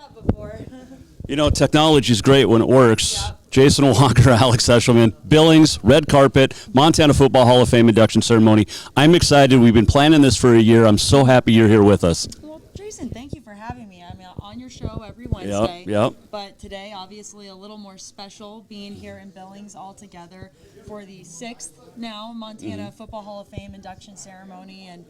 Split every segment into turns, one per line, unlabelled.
that before.
You know, technology is great when it works.
Yep.
Jason Walker, Alex Eschelman, Billings, red carpet, Montana Football Hall of Fame induction ceremony. I'm excited. We've been planning this for a year. I'm so happy you're here with us.
Well, Jason, thank you for having me. I'm on your show every Wednesday.
Yep.
But today, obviously, a little more special being here in Billings all together for the 6th now Montana Football Hall of Fame induction ceremony. And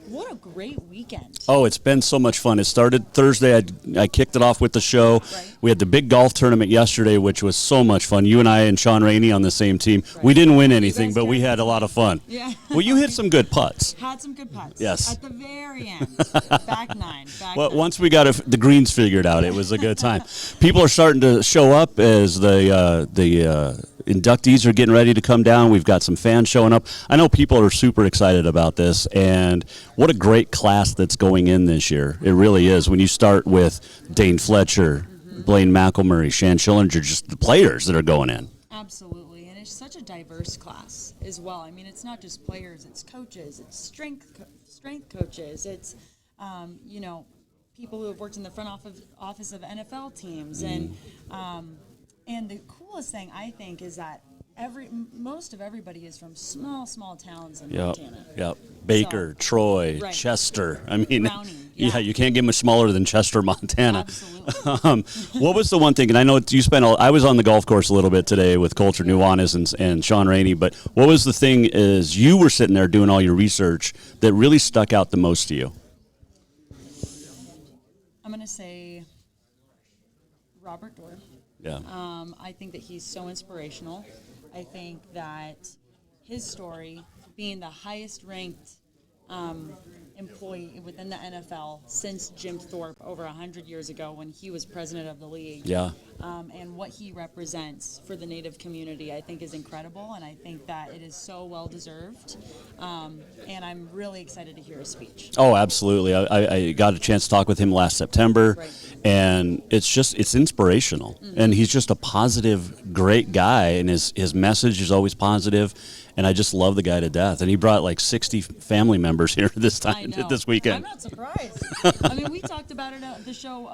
what a great weekend.
Oh, it's been so much fun. It started Thursday. I kicked it off with the show.
Right.
We had the big golf tournament yesterday, which was so much fun. You and I and Sean Rainey on the same team.
Right.
We didn't win anything,
guys
but we
did.
had a lot of fun.
Yeah.
Well, you hit some good putts.
Had some good putts.
Yes.
At the very end. Back nine.
Well, once we got the greens figured out, it was a good time. People are starting to show up as the inductees are getting ready to come down. We've got some fans showing up. I know people are super excited about this, and what a great class that's going in this year. It really is. When you start with Dane Fletcher, Blaine McElmurray, Shan Schillinger, just the players that are going in.
Absolutely, and it's such a diverse class as well. I mean, it's not just players; it's coaches, it's strength coaches, it's people who have worked in the front office of NFL teams, and the coolest thing I think is that most of everybody is from small towns in Montana.
Yep. Baker,
So,
Troy,
right.
Chester. I mean,
Browning, yeah.
you can't get much smaller than Chester, Montana.
Absolutely.
What was the one thing? And I know you spent. I was on the golf course a little bit today with Coulter Nuanez and Sean Rainey. But what was the thing as you were sitting there doing all your research that really stuck out the most to you?
I'm going to say Robert Dorr.
Yeah.
I think that he's so inspirational. I think that his story, being the highest ranked employee within the NFL since Jim Thorpe over 100 years ago when he was president of the league,
Yeah.
and what he represents for the Native community, I think is incredible, and I think that it is so well deserved. And I'm really excited to hear his speech.
Oh, absolutely. I got a chance to talk with him last September,
Right.
and it's inspirational. And he's just a positive, great guy, and his message is always positive, and I just love the guy to death. And he brought like 60 family members here this time,
I know.
this weekend.
I'm not surprised. I mean, we talked about it at the show.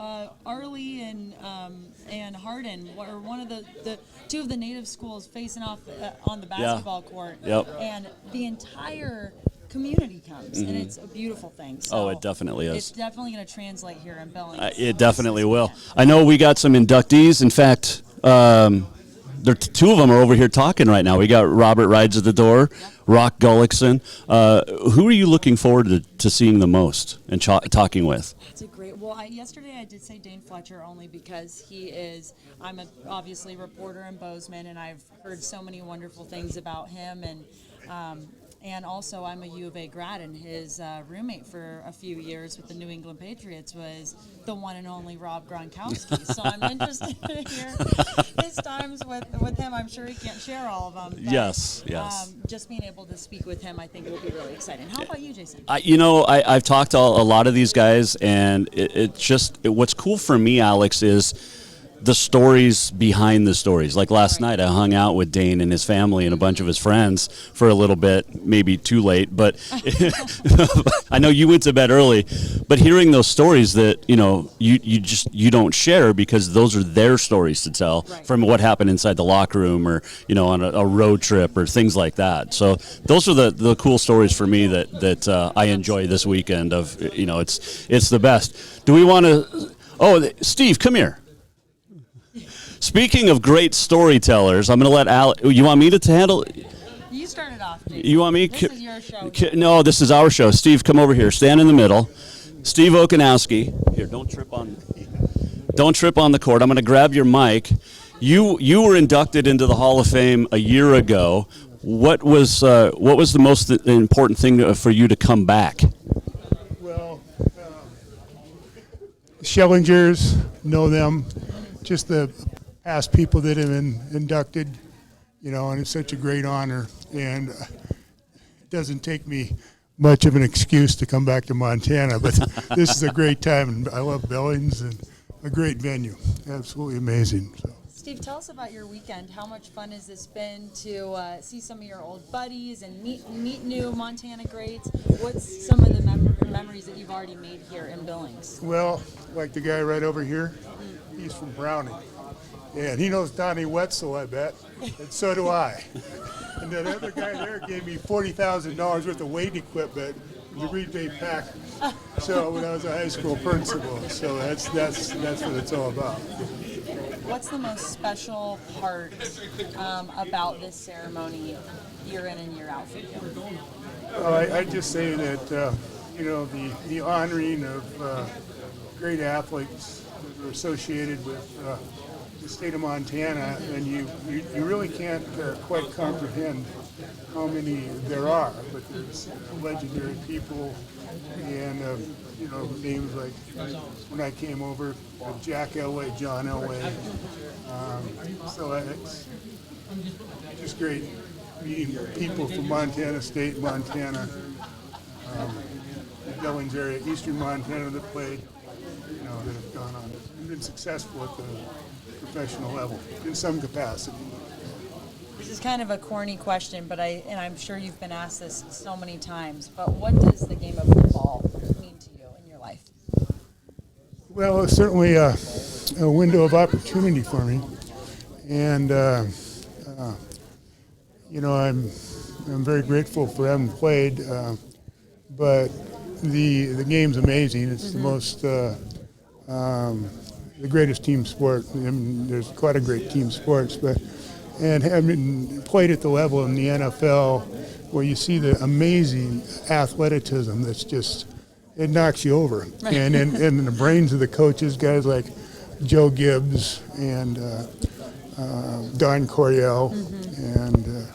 Arlie and Hardin were one of the two of the Native schools facing off on the basketball court.
Yep.
And the entire community comes, and it's a beautiful thing. So
Oh, it definitely is.
It's definitely going to translate here in Billings.
It definitely will. I know we got some inductees. In fact, two of them are over here talking right now. We got Robert Rides at the door, Rock Gullickson. Who are you looking forward to seeing the most and talking with?
That's a great. Well, yesterday I did say Dane Fletcher only because I'm obviously a reporter in Bozeman, and I've heard so many wonderful things about him, and also I'm a U of A grad, and his roommate for a few years with the New England Patriots was the one and only Rob Gronkowski. So I'm interested to hear his times with him. I'm sure he can't share all of them. But,
Yes.
just being able to speak with him, I think, will be really exciting. How about you, Jason?
I've talked to a lot of these guys, and what's cool for me, Alex, is the stories behind the stories. Like last night, I hung out with Dane and his family and a bunch of his friends for a little bit, maybe too late, but I know you went to bed early, but hearing those stories that, you don't share because those are their stories to tell from what happened inside the locker room or, on a road trip or things like that. So those are the cool stories for me that I enjoy this weekend of, it's the best. Do we want to, Steve, come here. Speaking of great storytellers, I'm going to let Alex. You want me to handle?
You started off, Jason.
You want me?
This is your show.
No, this is our show. Steve, come over here. Stand in the middle. Steve Okanowski. Here, don't trip on the cord. I'm going to grab your mic. You were inducted into the Hall of Fame a year ago. What was the most important thing for you to come back?
Well, Schillingers, know them. Just the past people that have been inducted, and it's such a great honor. And it doesn't take me much of an excuse to come back to Montana, but this is a great time, and I love Billings and a great venue. Absolutely amazing. So.
Steve, tell us about your weekend. How much fun has this been to see some of your old buddies and meet new Montana greats? What's some of the memories that you've already made here in Billings?
Well, like the guy right over here, he's from Browning. And he knows Donnie Wetzel, I bet, and so do I. And that other guy there gave me $40,000 worth of weight equipment, the rebate pack. So when I was a high school principal, so that's what it's all about.
What's the most special part about this ceremony, year in and year out for you?
Well, I just say that the honoring of great athletes that are associated with the state of Montana, and you really can't quite comprehend how many there are, but there's legendary people, and names like when I came over, Jack Elway, John Elway. So it's just great meeting people from Montana State, Montana, the Billings area, eastern Montana that played, that have gone on and been successful at the professional level in some capacity.
This is kind of a corny question, but I'm sure you've been asked this so many times, but what does the game of football mean to you in your life?
Well, it's certainly a window of opportunity for me, and I'm very grateful for having played, but the game's amazing. It's the most the greatest team sport. I mean, there's quite a great team sports, and having played at the level in the NFL, where you see the amazing athleticism that's just, it knocks you over.
Right.
And the brains of the coaches, guys like Joe Gibbs and Don Coryell and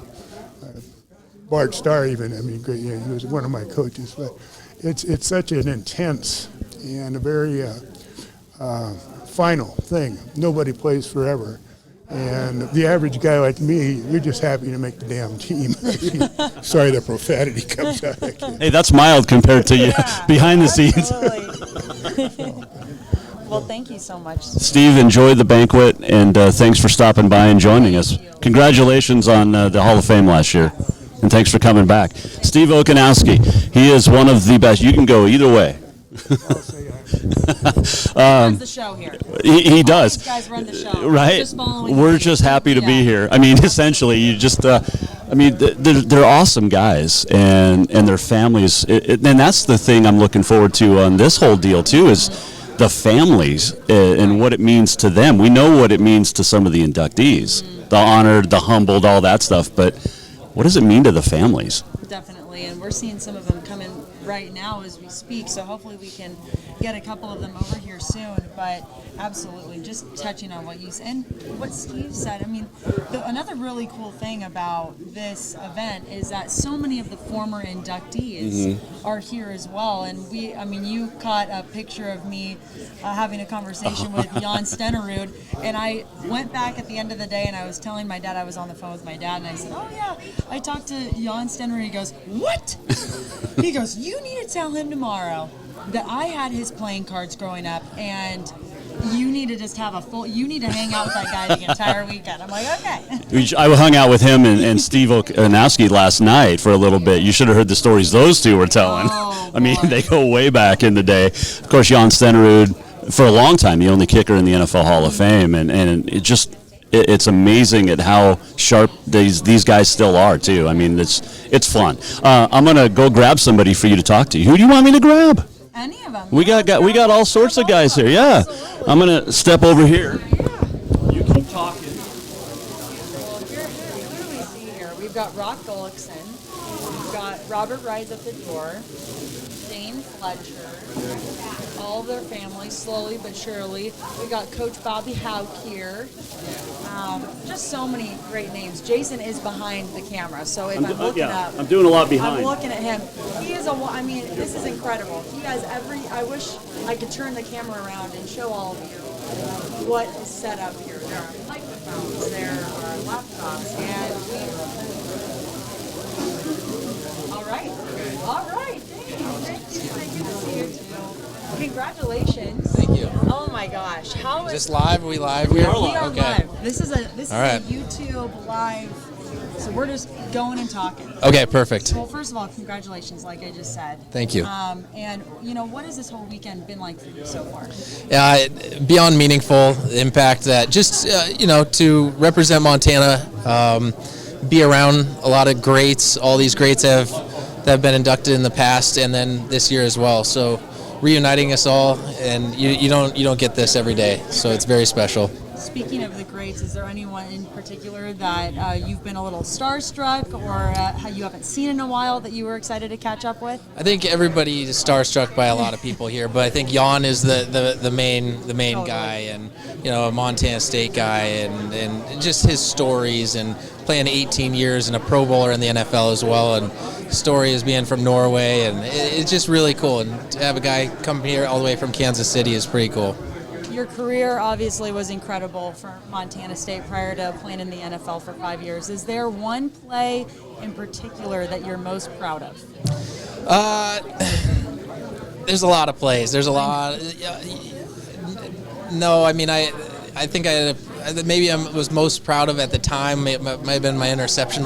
Bart Starr even. I mean, great, he was one of my coaches. But it's such an intense and a very final thing. Nobody plays forever. And the average guy like me, you're just happy to make the damn team. Sorry, the profanity comes out.
Hey, that's mild compared to you behind the scenes.
Well, thank you so much.
Steve, enjoy the banquet, and thanks for stopping by and joining us. Congratulations on the Hall of Fame last year, and thanks for coming back. Steve Okanowski, he is one of the best. You can go either way.
Runs the show here.
He does.
These guys run the show.
Right? We're just happy to be here. I mean, essentially, you just, they're awesome guys, and their families. And that's the thing I'm looking forward to on this whole deal, too, is the families and what it means to them. We know what it means to some of the inductees, the honored, the humbled, all that stuff, but what does it mean to the families?
Definitely, and we're seeing some of them come in right now as we speak, so hopefully we can get a couple of them over here soon. But absolutely, just touching on what you said and what Steve said, I mean, another really cool thing about this event is that so many of the former inductees are here as well. And you caught a picture of me having a conversation with Jan Stenerud, and I went back at the end of the day and I was telling my dad, I was on the phone with my dad, and I said, oh yeah, I talked to Jan Stenerud. He goes, what? He goes, you need to tell him tomorrow that I had his playing cards growing up, and you need to just have you need to hang out with that guy the entire weekend. I'm like, okay.
I hung out with him and Steve Okanowski last night for a little bit. You should have heard the stories those two were telling.
Oh,
I mean, they go way back in the day. Of course, Jan Stenerud, for a long time, the only kicker in the NFL Hall of Fame, and it's amazing at how sharp these guys still are, too. I mean, it's fun. I'm going to go grab somebody for you to talk to. Who do you want me to grab?
Any of them.
We got all sorts of guys here. Yeah. Absolutely. I'm going to step over here. You keep talking.
Well, who do we see here? We've got Rock Gullickson. We've got Robert Rise at the door. Dane Fletcher. All their families, slowly but surely. We got Coach Bobby Hauk here. Just so many great names. Jason is behind the camera, so if I'm looking up,
I'm doing a lot behind.
I'm looking at him. He is this is incredible. He has I wish I could turn the camera around and show all of you what is set up here. There are microphones, there are laptops, and all right. Thank you. Good to see you too. Congratulations.
Thank you.
Oh my my gosh! How is
Just live? Are we live here?
we are
Okay.
live? This is a
All right.
YouTube live. So we're just going and talking.
Okay, perfect.
Well, first of all, congratulations, like I just said.
Thank you.
And what has this whole weekend been like for you so far?
Beyond meaningful, the impact that just, to represent Montana, be around a lot of greats. All these greats that have been inducted in the past and then this year as well. So reuniting us all, and you don't get this every day. So it's very special.
Speaking of the greats, is there anyone in particular that you've been a little starstruck or you haven't seen in a while that you were excited to catch up with?
I think everybody is starstruck by a lot of people here, but I think Jan is the main
Totally.
guy, and a Montana State guy, and just his stories, and playing 18 years and a Pro Bowler in the NFL as well, and story is being from Norway, and it's just really cool. And to have a guy come here all the way from Kansas City is pretty cool.
Your career obviously was incredible for Montana State prior to playing in the NFL for 5 years. Is there one play in particular that you're most proud of?
There's a lot of plays. There's a lot. No, I mean, I think maybe I was most proud of at the time. It might have been my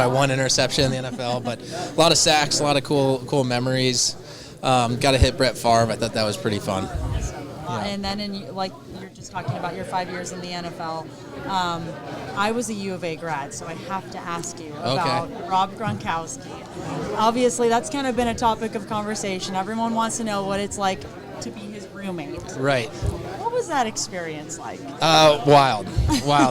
one interception in the NFL, but a lot of sacks, a lot of cool memories. Got to hit Brett Favre. I thought that was pretty fun.
And then, like you're just talking about your 5 years in the NFL, I was a U of A grad, so I have to ask you about Rob Gronkowski. Obviously, that's kind of been a topic of conversation. Everyone wants to know what it's like to be his roommate.
Right.
What was that experience like?
Wild.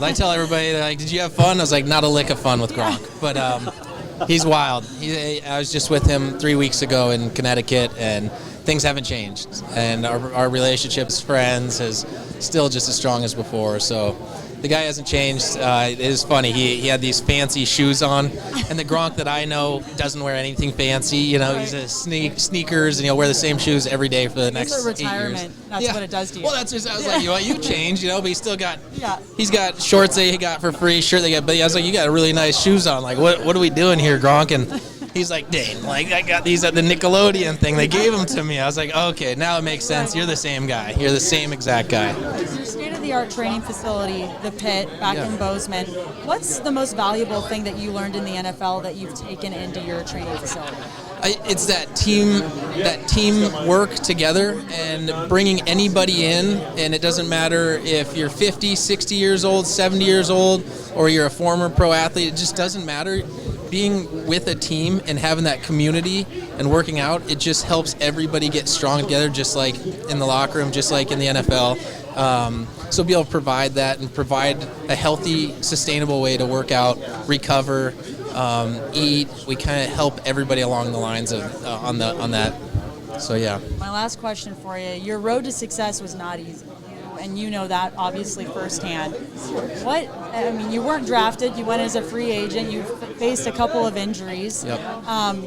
I tell everybody, like, did you have fun? I was like, not a lick of fun with Gronk, but he's wild. I was just with him 3 weeks ago in Connecticut, and things haven't changed, and our relationship as friends is still just as strong as before. So the guy hasn't changed. It is funny. He had these fancy shoes on, and the Gronk that I know doesn't wear anything fancy. He's a sneakers, and he'll wear the same shoes every day for the next 8 years.
Retirement. That's what it does to you.
Well, that's just, I was like, you changed, but he's still got.
Yeah.
He's got shorts that he got for free, shirt they got. But I was like, you got really nice shoes on. Like, what are we doing here, Gronk? And he's like, Dane, like, I got these at the Nickelodeon thing. They gave them to me. I was like, okay, now it makes sense. You're the same guy. You're the same exact guy.
Your state-of-the-art training facility, the Pit, back in Bozeman. What's the most valuable thing that you learned in the NFL that you've taken into your training facility?
It's that team work together and bringing anybody in, and it doesn't matter if you're 50, 60 years old, 70 years old, or you're a former pro athlete. It just doesn't matter. Being with a team and having that community and working out, it just helps everybody get strong together, just like in the locker room, just like in the NFL. So be able to provide that and provide a healthy, sustainable way to work out, recover, eat. We kind of help everybody along the lines of on that. So yeah.
My last question for you: your road to success was not easy, and you know that obviously firsthand. You weren't drafted. You went as a free agent. You faced a couple of injuries.
Yep.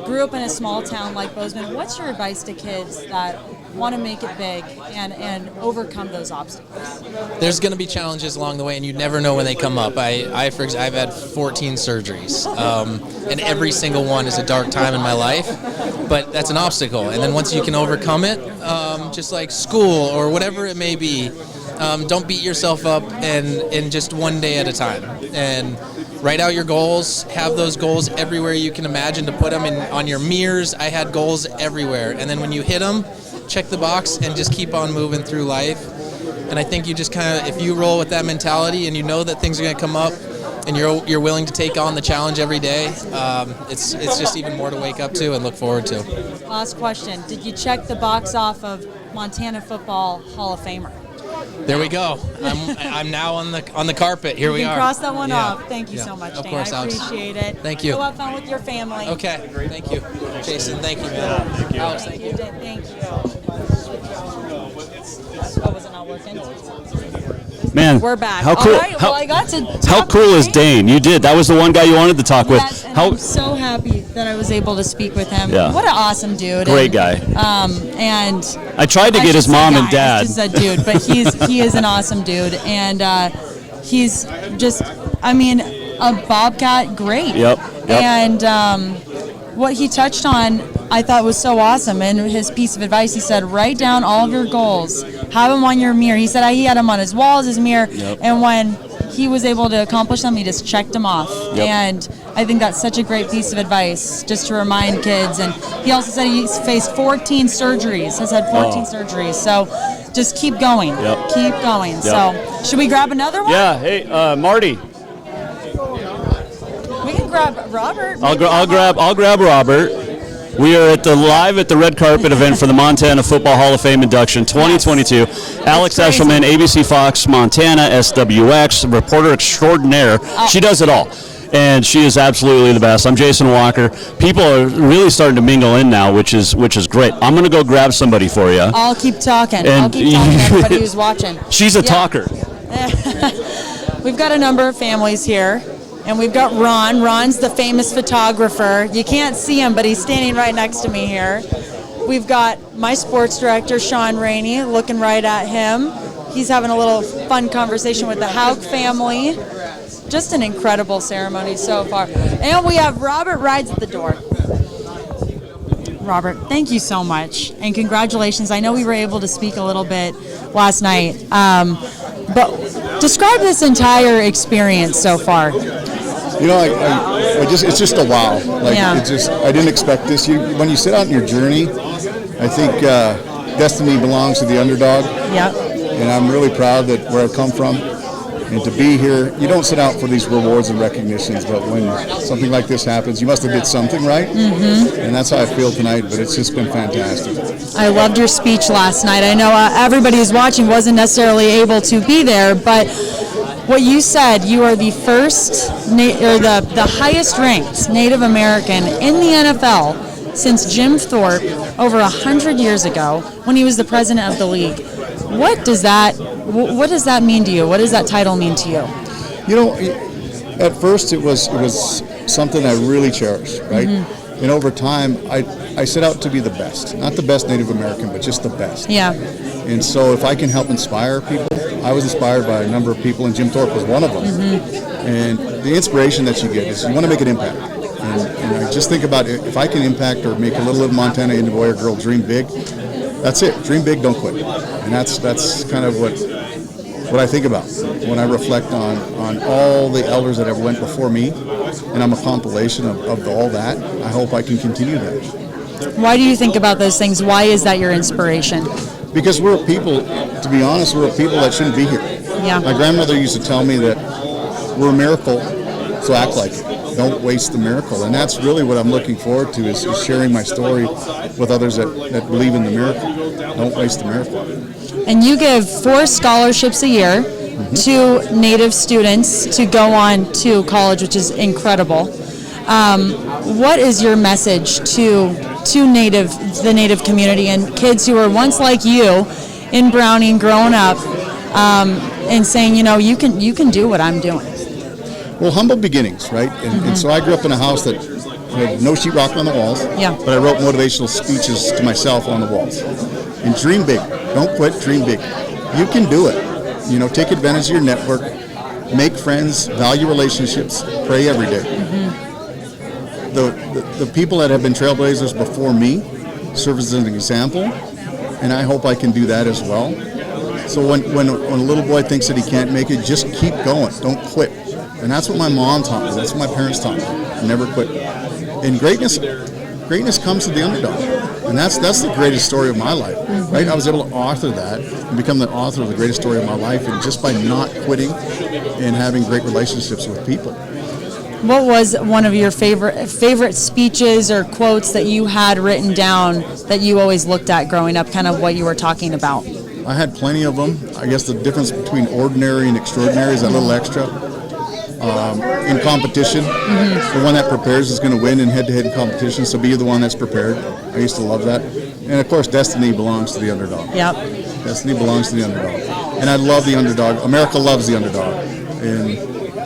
Grew up in a small town like Bozeman. What's your advice to kids that want to make it big and overcome those obstacles?
There's going to be challenges along the way, and you never know when they come up. I've had 14 surgeries, and every single one is a dark time in my life, but that's an obstacle. And then once you can overcome it, just like school or whatever it may be, don't beat yourself up, and just one day at a time. And write out your goals, have those goals everywhere you can imagine to put them in on your mirrors. I had goals everywhere, and then when you hit them, check the box and just keep on moving through life. And I think you just kind of, if you roll with that mentality and you know that things are going to come up and you're willing to take on the challenge every day, it's just even more to wake up to and look forward to.
Last question: did you check the box off of Montana Football Hall of Famer?
There we go. I'm now on the carpet. Here we
You
are.
can cross that one
Yeah.
off. Thank you so much,
Of
Dane.
course,
I
Alex.
appreciate it.
Thank you.
Go have fun with your family.
Okay. Thank you, Jason. Thank you, man.
Thank you.
Alex,
Thank you. Thank you. Oh, was it not working?
Man,
We're back.
How cool?
All right. Well, I got to talk
how cool
with
is Dane? You did. That was the one guy you wanted to talk with.
Yes, and
How
I'm so happy that I was able to speak with him.
Yeah.
What an awesome dude.
great
And,
guy.
And
I tried to
I
get
should
his
say
mom
guy,
and dad.
I just said dude, but he is an awesome dude, and he's just, a Bobcat great.
Yep.
And what he touched on I thought was so awesome. And his piece of advice, he said, write down all of your goals, have them on your mirror. He said he had them on his walls, his mirror, and when he was able to accomplish them, he just checked them off. And I think that's such a great piece of advice, just to remind kids. And he also said he's faced 14 surgeries, has had 14 surgeries. So just keep going. Keep going. So should we grab another one?
Yeah. Hey, Marty.
We can grab Robert.
I'll grab Robert. We are live at the red carpet event for the Montana Football Hall of Fame Induction 2022. Alex Eschelman, ABC Fox, Montana, SWX, reporter extraordinaire. She does it all. And she is absolutely the best. I'm Jason Walker. People are really starting to mingle in now, which is great. I'm going to go grab somebody for you.
I'll keep talking.
And
I'll keep talking to everybody who's watching.
She's a talker.
We've got a number of families here. And we've got Ron. Ron's the famous photographer. You can't see him, but he's standing right next to me here. We've got my sports director, Sean Rainey, looking right at him. He's having a little fun conversation with the Haug family. Just an incredible ceremony so far. And we have Robert rides at the door. Robert, thank you so much. And congratulations. I know we were able to speak a little bit last night. But describe this entire experience so far.
You know, it's just a wow. I didn't expect this. When you set out on your journey, I think destiny belongs to the underdog.
Yep.
And I'm really proud that where I've come from, and to be here. You don't set out for these rewards and recognitions, but when something like this happens, you must have did something right. And that's how I feel tonight. But it's just been fantastic.
I loved your speech last night. I know everybody who's watching wasn't necessarily able to be there, but what you said, you are the first, the highest ranked Native American in the NFL since Jim Thorpe over 100 years ago when he was the president of the league. What does that mean to you? What does that title mean to you?
You know, at first it was something I really cherished, right? And over time, I set out to be the best. Not the best Native American, but just the best.
Yeah.
And so if I can help inspire people, I was inspired by a number of people, and Jim Thorpe was one of them. And the inspiration that you get is you want to make an impact. And I just think about it, if I can impact or make a little Montana Indian boy or girl dream big, that's it. Dream big, don't quit. And that's kind of what I think about when I reflect on all the elders that have went before me, and I'm a compilation of all that. I hope I can continue that.
Why do you think about those things? Why is that your inspiration?
Because we're a people, to be honest, we're a people that shouldn't be here.
Yeah.
My grandmother used to tell me that we're a miracle, so act like it. Don't waste the miracle. And that's really what I'm looking forward to, is sharing my story with others that believe in the miracle. Don't waste the miracle.
And you give 4 scholarships a year to Native students to go on to college, which is incredible. What is your message to the Native community and kids who were once like you in Browning, growing up, and saying, you know, you can do what I'm doing?
Well, humble beginnings, right? And so I grew up in a house that had no sheetrock on the walls, but I wrote motivational speeches to myself on the walls. And dream big. Don't quit, dream big. You can do it. You know, take advantage of your network, make friends, value relationships, pray every day. The people that have been trailblazers before me serve as an example, and I hope I can do that as well. So when a little boy thinks that he can't make it, just keep going. Don't quit. And that's what my mom taught me. That's what my parents taught me. Never quit. And greatness comes to the underdog. And that's the greatest story of my life, right? I was able to author that and become the author of the greatest story of my life, and just by not quitting and having great relationships with people.
What was one of your favorite speeches or quotes that you had written down that you always looked at growing up, kind of what you were talking about?
I had plenty of them. I guess the difference between ordinary and extraordinary is that little extra. In competition, the one that prepares is going to win in head-to-head competition, so be the one that's prepared. I used to love that. And of course, destiny belongs to the underdog.
Yep.
Destiny belongs to the underdog. And I love the underdog. America loves the underdog. And,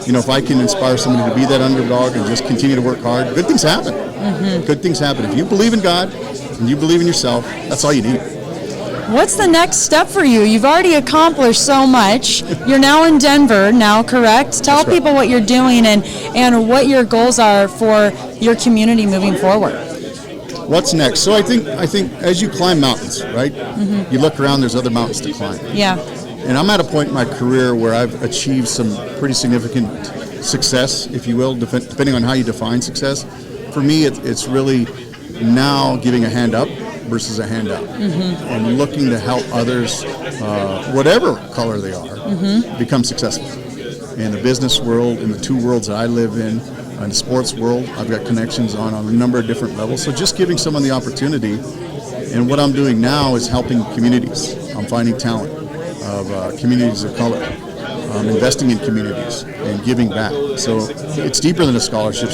you know, if I can inspire somebody to be that underdog and just continue to work hard, good things happen. Good things happen. If you believe in God and you believe in yourself, that's all you need.
What's the next step for you? You've already accomplished so much. You're now in Denver now, correct? Tell people what you're doing and what your goals are for your community moving forward.
what's next? So I think as you climb mountains, right? You look around, there's other mountains to climb.
Yeah.
And I'm at a point in my career where I've achieved some pretty significant success, if you will, depending on how you define success. For me, it's really now giving a hand up versus a handout, and looking to help others, whatever color they are, become successful. In the business world, in the two worlds that I live in the sports world, I've got connections on a number of different levels. So just giving someone the opportunity, and what I'm doing now is helping communities. I'm finding talent of communities of color, investing in communities and giving back. So it's deeper than a scholarship.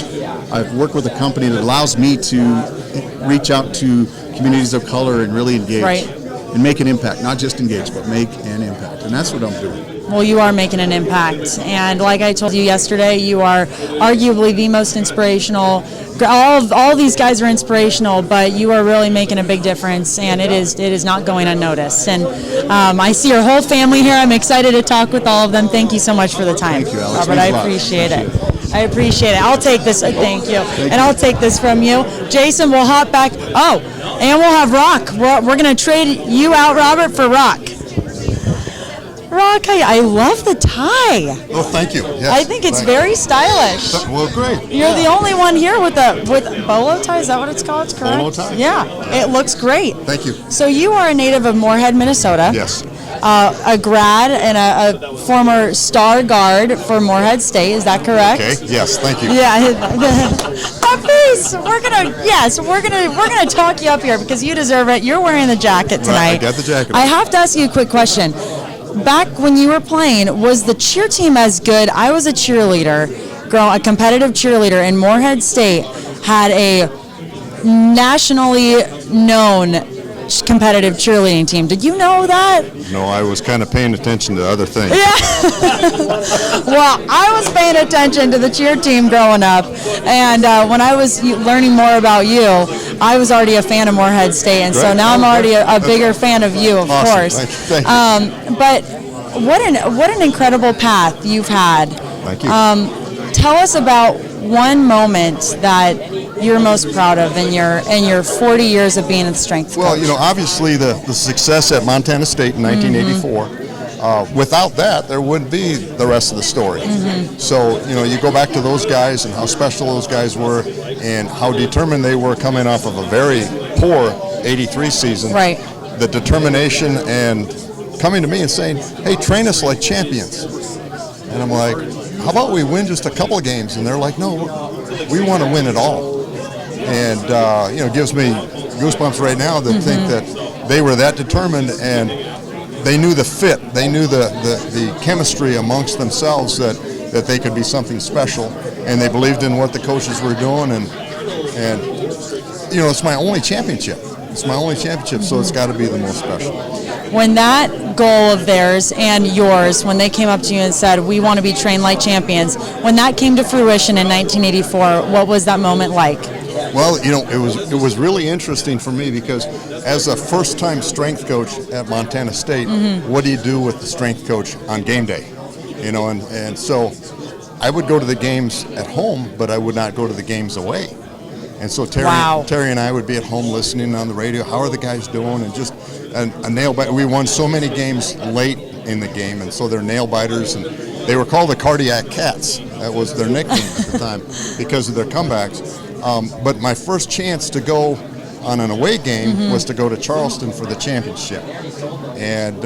I've worked with a company that allows me to reach out to communities of color and really engage and make an impact, not just engage, but make an impact. And that's what I'm doing.
Well, you are making an impact, and like I told you yesterday, you are arguably the most inspirational. All these guys are inspirational, but you are really making a big difference, and it is not going unnoticed. And I see your whole family here. I'm excited to talk with all of them. Thank you so much for the time,
Thank you, Alex.
Robert. I appreciate it. I appreciate it. I'll take this. Thank you. And I'll take this from you. Jason, we'll hop back. Oh, and we'll have Rock. We're going to trade you out, Robert, for Rock. Rock, I love the tie.
Oh, thank you. Yes,
I think it's very stylish.
Well, great.
You're the only one here with bolo tie. Is that what it's called? It's correct?
Bolo tie?
Yeah, it looks great.
Thank you.
So you are a native of Moorhead, Minnesota.
Yes.
A grad and a former star guard for Moorhead State. Is that correct?
Okay. Yes. Thank you.
Yeah. That face. We're gonna talk you up here because you deserve it. You're wearing the jacket tonight.
I got the jacket.
I have to ask you a quick question. Back when you were playing, was the cheer team as good? I was a cheerleader, a competitive cheerleader, and Moorhead State had a nationally known competitive cheerleading team. Did you know that?
No, I was kind of paying attention to other things.
Well, I was paying attention to the cheer team growing up, and when I was learning more about you, I was already a fan of Moorhead State, and so now I'm already a bigger fan of you, of
Awesome.
course.
Thank you.
But what an incredible path you've had.
Thank you.
Tell us about one moment that you're most proud of in your 40 years of being a strength coach.
Well, obviously the success at Montana State in 1984. Without that, there wouldn't be the rest of the story. So, you go back to those guys and how special those guys were and how determined they were coming off of a very poor 83 season.
Right.
The determination and coming to me and saying, hey, train us like champions. And I'm like, how about we win just a couple of games? And they're like, no, we want to win it all. And, it gives me goosebumps right now to think that they were that determined and they knew the fit. They knew the chemistry amongst themselves that they could be something special. And they believed in what the coaches were doing. And it's my only championship. It's my only championship, so it's got to be the most special.
When that goal of theirs and yours, when they came up to you and said, we want to be trained like champions, when that came to fruition in 1984, what was that moment like?
Well, it was really interesting for me because as a first-time strength coach at Montana State, what do you do with the strength coach on game day? And so I would go to the games at home, but I would not go to the games away. And so Terry and I would be at home listening on the radio. How are the guys doing? And just a nail biter. We won so many games late in the game, and so they're nail biters. And they were called the Cardiac Cats. That was their nickname at the time because of their comebacks. But my first chance to go on an away game was to go to Charleston for the championship. And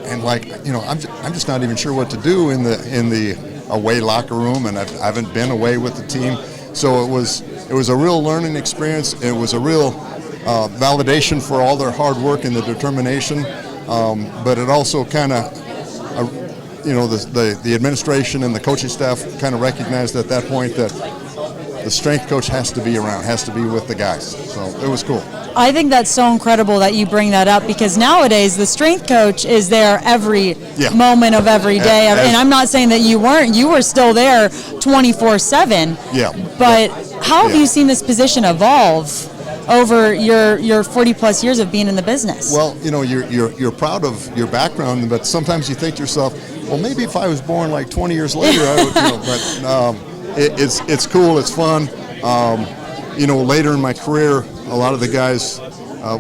I'm just not even sure what to do in the away locker room, and I haven't been away with the team. So it was a real learning experience. It was a real validation for all their hard work and the determination. But it also kind of, the administration and the coaching staff kind of recognized at that point that the strength coach has to be around, has to be with the guys. So it was cool.
I think that's so incredible that you bring that up because nowadays the strength coach is there every moment of every day. And I'm not saying that you weren't. You were still there 24/7.
Yeah.
But how have you seen this position evolve over your 40 plus years of being in the business?
Well, you're proud of your background, but sometimes you think to yourself, well, maybe if I was born like 20 years later, I would. But it's cool. It's fun. later in my career, a lot of the guys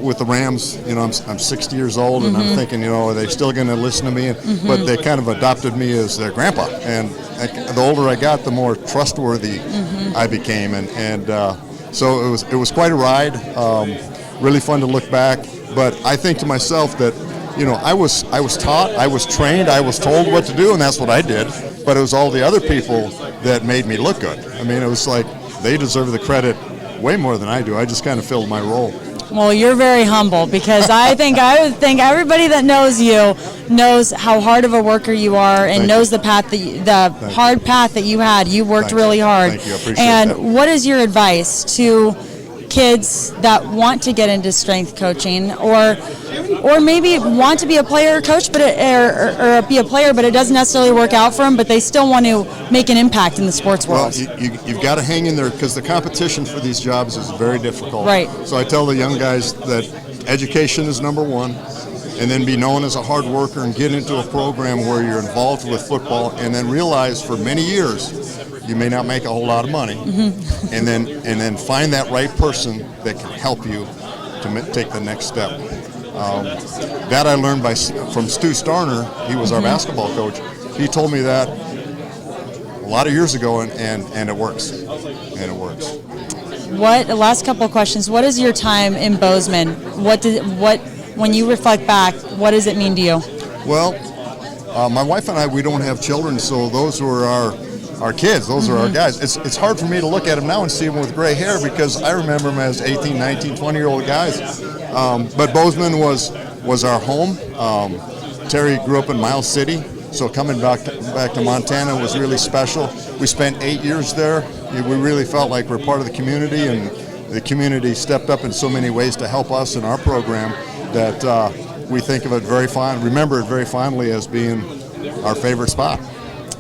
with the Rams, I'm 60 years old, and I'm thinking, are they still going to listen to me? But they kind of adopted me as their grandpa. And the older I got, the more trustworthy I became. And so it was quite a ride. Really fun to look back. But I think to myself that, I was taught, I was trained, I was told what to do, and that's what I did. But it was all the other people that made me look good. I mean, it was like they deserve the credit way more than I do. I just kind of filled my role.
Well, you're very humble, because I would think everybody that knows you knows how hard of a worker you are, and knows the path the hard path that you had. You worked really hard.
Thank you. I appreciate
and
that.
What is your advice to kids that want to get into strength coaching, or maybe want to be a player or coach, but or be a player, but it doesn't necessarily work out for them, but they still want to make an impact in the sports world?
Well, you've got to hang in there, because the competition for these jobs is very difficult.
Right.
So I tell the young guys that education is number one, and then be known as a hard worker and get into a program where you're involved with football, and then realize for many years you may not make a whole lot of money, and then find that right person that can help you to take the next step. That I learned from Stu Starner. He was our basketball coach. He told me that a lot of years ago, and it works. And it works.
The last couple of questions. What is your time in Bozeman? When you reflect back, what does it mean to you?
Well, my wife and I, we don't have children, so those were our kids. Those are our guys. It's hard for me to look at them now and see them with gray hair, because I remember them as 18, 19, 20-year-old guys. But Bozeman was our home. Terry grew up in Miles City, so coming back to Montana was really special. We spent 8 years there. We really felt like we're part of the community, and the community stepped up in so many ways to help us in our program that we think of it remember it very fondly as being our favorite spot.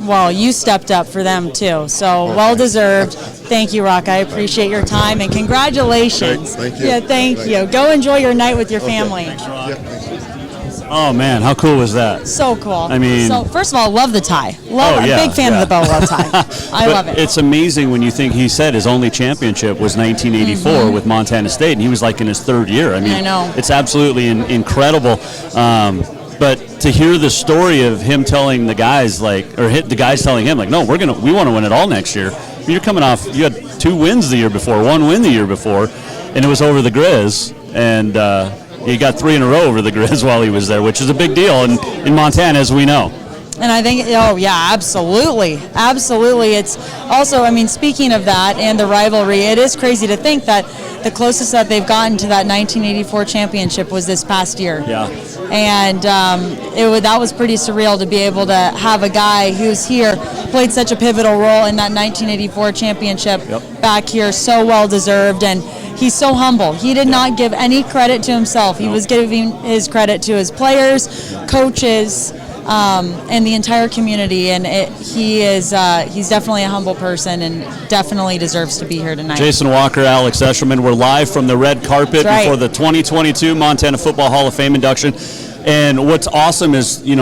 Well, you stepped up for them too, so well deserved. Thank you, Rock. I appreciate your time, and congratulations.
Great. Thank you.
Yeah, thank you. Go enjoy your night with your family.
Oh man, how cool was that?
So cool.
I mean,
so first of all, love the tie.
Oh, yeah,
big fan of the bow love tie. I
but
love it.
It's amazing when you think he said his only championship was 1984 with Montana State, and he was like in his third year. I mean,
I know.
It's absolutely incredible. But to hear the story of him telling the guys, the guys telling him, no, we want to win it all next year. You're coming off, you had 2 wins the year before, 1 win the year before, and it was over the Grizz, and he got 3 in a row over the Grizz while he was there, which is a big deal in Montana, as we know.
And I think, absolutely. Absolutely. It's also, speaking of that and the rivalry, it is crazy to think that the closest that they've gotten to that 1984 championship was this past year.
Yeah.
And that was pretty surreal to be able to have a guy who's here, played such a pivotal role in that 1984 championship back here, so well deserved. And he's so humble. He did not give any credit to himself. He was giving his credit to his players, coaches, and the entire community, and he's definitely a humble person and definitely deserves to be here tonight.
Jason Walker, Alex Eschelman, we're live from the red carpet before the 2022 Montana Football Hall of Fame induction. And what's awesome is, you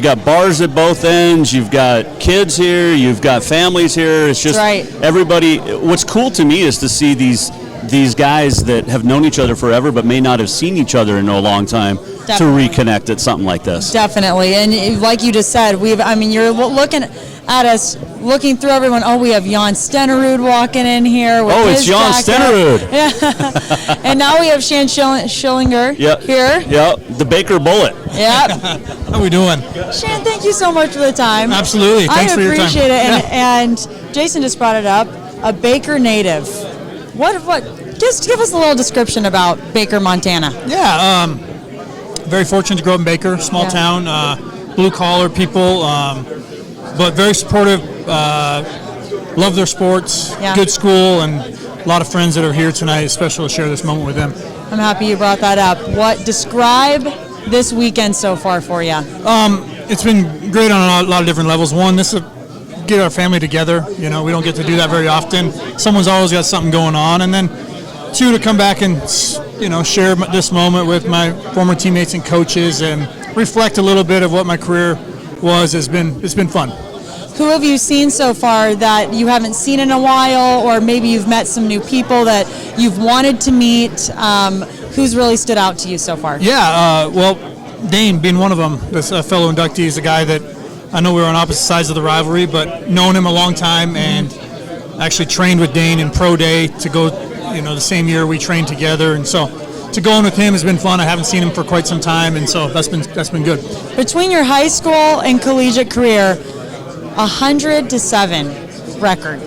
got bars at both ends, you've got kids here, you've got families here. It's just everybody. What's cool to me is to see these guys that have known each other forever but may not have seen each other in a long time to reconnect at something like this.
Definitely. And like you just said, you're looking at us, looking through everyone. Oh, we have Jan Stenerud walking in here. With
it's Jan Stenerud.
Yeah. And now we have Shan Schillinger here.
Yep, the Baker Bullet.
Yep.
How we doing?
Shan, thank you so much for the time.
Absolutely. Thanks for your time.
I appreciate it. And Jason just brought it up, a Baker native. What? Just give us a little description about Baker, Montana.
Yeah, very fortunate to grow up in Baker, small town, blue collar people, but very supportive. Love their sports, good school, and a lot of friends that are here tonight. It's special to share this moment with them.
I'm happy you brought that up. Describe this weekend so far for you?
It's been great on a lot of different levels. One, this is get our family together. We don't get to do that very often. Someone's always got something going on. And then 2, to come back and, share this moment with my former teammates and coaches and reflect a little bit of what my career was. It's been fun.
who have you seen so far that you haven't seen in a while, or maybe you've met some new people that you've wanted to meet? Who's really stood out to you so far?
Yeah, well, Dane being one of them, this fellow inductee, is a guy that I know we were on opposite sides of the rivalry, but known him a long time and actually trained with Dane in pro day to go, the same year we trained together, and so to go in with him has been fun. I haven't seen him for quite some time, and so that's been good.
Between your high school and collegiate career, 100-7 record.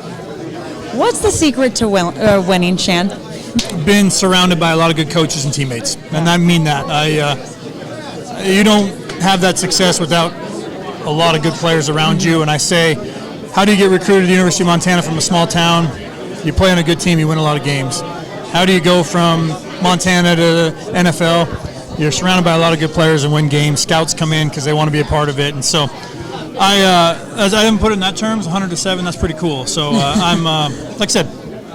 What's the secret to winning, Shan?
Been surrounded by a lot of good coaches and teammates, and I mean that. You don't have that success without a lot of good players around you, and I say, how do you get recruited to the University of Montana from a small town? You play on a good team, you win a lot of games. How do you go from Montana to the NFL? You're surrounded by a lot of good players and win games. Scouts come in because they want to be a part of it, and so as I didn't put it in that terms, 100-7, that's pretty cool. So I'm, like I said,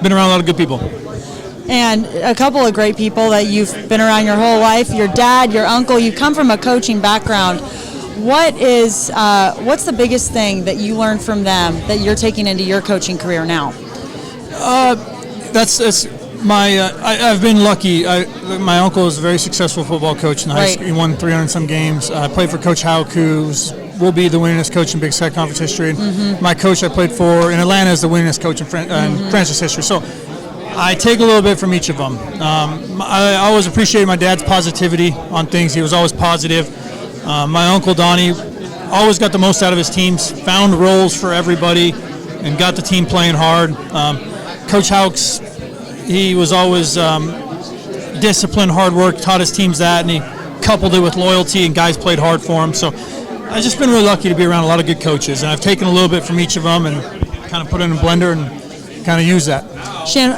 been around a lot of good people.
And a couple of great people that you've been around your whole life, your dad, your uncle, you come from a coaching background. What's the biggest thing that you learned from them that you're taking into your coaching career now? I've been lucky. My uncle is a very successful football coach in high school. He won 300 some games. I played for Coach Hauk, who will be the winningest coach in Big Sky Conference history. My coach I played for in Atlanta is the winningest coach in franchise history. So I take a little bit from each of them. I always appreciated my dad's positivity on things. He was always positive. My uncle Donnie always got the most out of his teams, found roles for everybody, and got the team playing hard. Coach Hauk's, he was always disciplined, hard work, taught his teams that, and he coupled it with loyalty, and guys played hard for him. So I've just been really lucky to be around a lot of good coaches, and I've taken a little bit from each of them and kind of put it in a blender and kind of use that. Shan,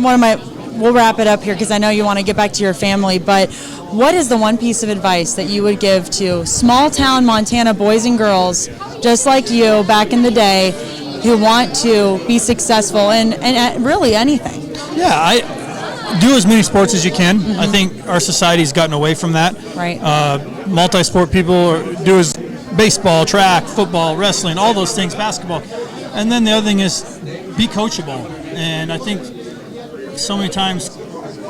we'll wrap it up here because I know you want to get back to your family, but what is the one piece of advice that you would give to small town Montana boys and girls just like you back in the day who want to be successful in really anything?
Yeah, I do as many sports as you can. I think our society's gotten away from that.
Right.
Multi-sport people do as baseball, track, football, wrestling, all those things, basketball. And then the other thing is be coachable. And I think so many times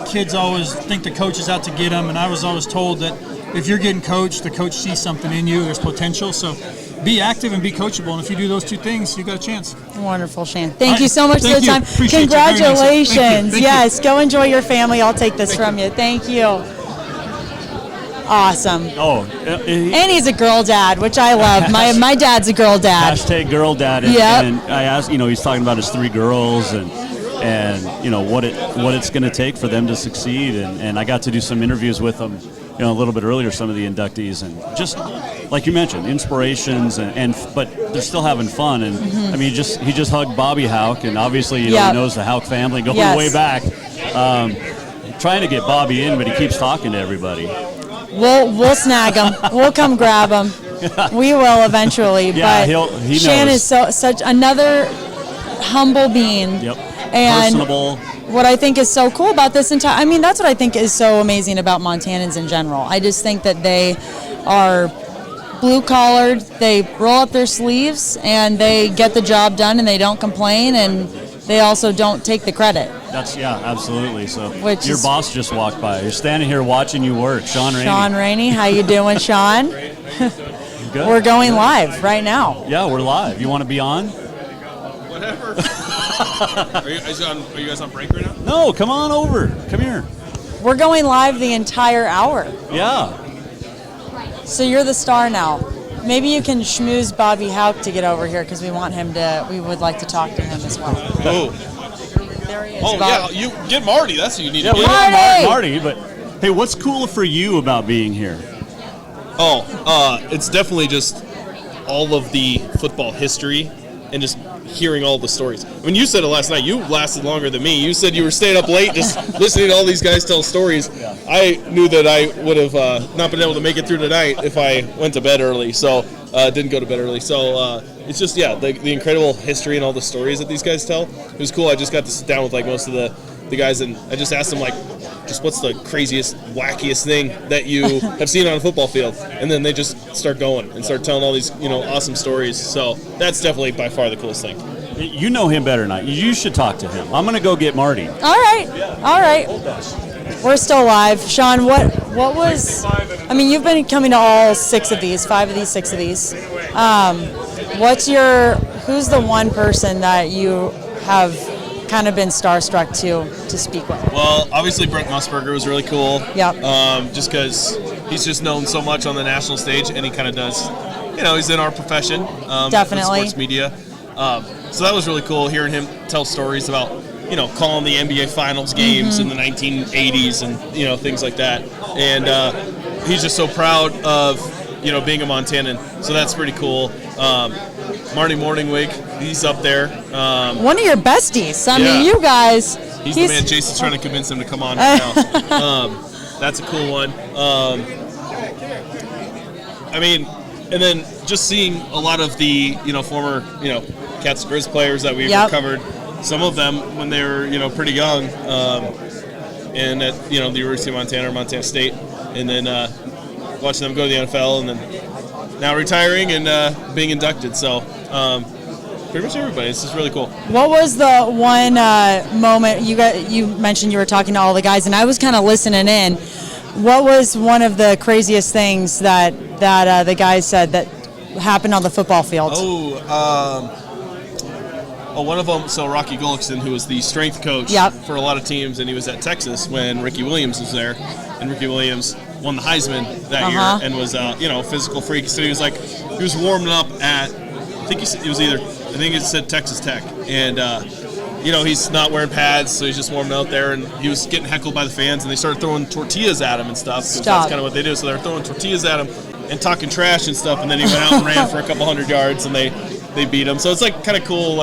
kids always think the coach is out to get them, and I was always told that if you're getting coached, the coach sees something in you, there's potential. So be active and be coachable, and if you do those two things, you got a chance.
Wonderful, Shan. Thank you so much for the time.
Appreciate
Congratulations.
Thank you.
Yes, go enjoy your family. I'll take this from you. Thank you. Awesome.
Oh,
and he's a girl dad, which I love. My dad's a girl dad.
Hashtag girl dad. And,
Yep.
and I asked, he's talking about his 3 girls and what it's going to take for them to succeed. And I got to do some interviews with them, a little bit earlier, some of the inductees, and just like you mentioned, inspirations but they're still having fun. And I mean, he just hugged Bobby Hauk, and obviously he knows the Hauk family going way back. Trying to get Bobby in, but he keeps talking to everybody.
We'll snag him. We'll come grab him. We will eventually.
Yeah,
but
he
Shan
knows.
is such another humble being.
Yep.
And
personable.
What I think is so cool about this that's what I think is so amazing about Montanans in general. I just think that they are blue-collared, they roll up their sleeves, and they get the job done, and they don't complain, and they also don't take the credit.
Absolutely. So your boss just walked by. You're standing here watching you work, Sean Rainey.
Sean Rainey, how you doing, Sean?
Good.
We're going live right now.
Yeah, we're live. You want to be on?
Whatever. Are you guys on break right now?
No, come on over. Come here.
We're going live the entire hour.
Yeah.
So you're the star now. Maybe you can schmooze Bobby Hauk to get over here because we would like to talk to him as well.
Oh.
There he is.
Oh,
Bob.
yeah, you get Marty. That's who you need
Yeah,
to
we
get.
got Marty, but hey, what's cool for you about being here?
It's definitely just all of the football history and just hearing all the stories. When you said it last night, you lasted longer than me. You said you were staying up late just listening to all these guys tell stories. Yeah. I knew that I would have not been able to make it through tonight if I went to bed early, so didn't go to bed early. So it's just, the incredible history and all the stories that these guys tell. It was cool. I just got to sit down with most of the guys, and I just asked them, just what's the craziest, wackiest thing that you have seen on a football field? And then they just start going and start telling all these, awesome stories. So that's definitely by far the coolest thing.
You know him better than I. You should talk to him. I'm going to go get Marty.
All right. We're still live. Sean, what was, you've been coming to all 6 of these, 5 of these, 6 of these. Who's the one person that you have kind of been starstruck to speak with?
Well, obviously Brent Musburger was really cool.
Yep.
Just because he's just known so much on the national stage, and he kind of does, he's in our profession.
Definitely.
Sports media. So that was really cool hearing him tell stories about, calling the NBA Finals games in the 1980s and, things like that. And he's just so proud of, being a Montanan. So that's pretty cool. Marty Morningwig, he's up there.
One of your besties. I mean, you guys.
He's the man. Jason's trying to convince him to come on right now. That's a cool one. And then just seeing a lot of the, former, Cats Grizz players that we've covered, some of them when they were, pretty young, and at, the University of Montana or Montana State, and then watching them go to the NFL, and then now retiring and being inducted. So pretty much everybody. This is really cool.
What was the one moment you mentioned you were talking to all the guys, and I was kind of listening in. What was one of the craziest things that the guys said that happened on the football field?
One of them, so Rocky Gullickson, who was the strength coach for a lot of teams, and he was at Texas when Ricky Williams was there, and Ricky Williams won the Heisman that year and was a physical freak. So he was warming up at, I think it said Texas Tech, and he's not wearing pads, so he's just warming out there, and he was getting heckled by the fans, and they started throwing tortillas at him and stuff. That's kind of what they do. So they were throwing tortillas at him and talking trash and stuff, and then he went out and ran for a couple 100 yards, and they beat him. So it's like kind of cool,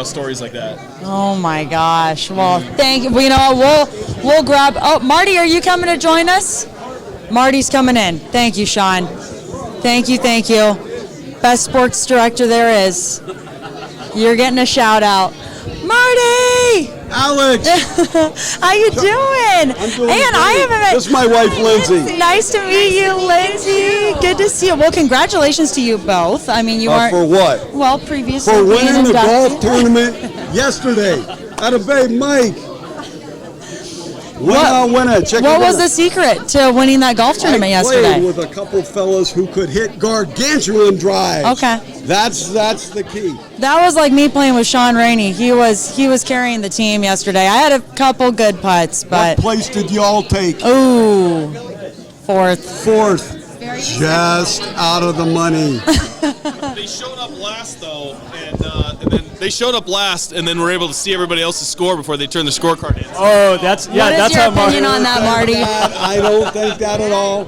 stories like that.
Oh my gosh! Well, thank you. We'll grab. Oh, Marty, are you coming to join us? Marty's coming in. Thank you, Sean. Thank you. Best sports director there is. You're getting a shout out, Marty.
Alex,
how you doing?
I'm doing
and
great.
I haven't met.
This is my wife, Lindsay.
Nice to meet you, Lindsay. Good to see you. Well, congratulations to you both. You are
for what?
Well, previously
For
being
winning the
inducted.
golf tournament yesterday at a Bay Mike.
What was the secret to winning that golf tournament yesterday?
I played with a couple fellas who could hit gargantuan drives.
Okay.
That's the key.
That was like me playing with Sean Rainey. He was carrying the team yesterday. I had a couple good putts, but
What place did y'all take?
ooh, fourth.
Just out of the money.
They showed up last, though, and then were able to see everybody else's score before they turned the scorecard in.
Oh, that's
What is
that's
your
how Marty.
opinion on that, Marty?
I don't think that at all.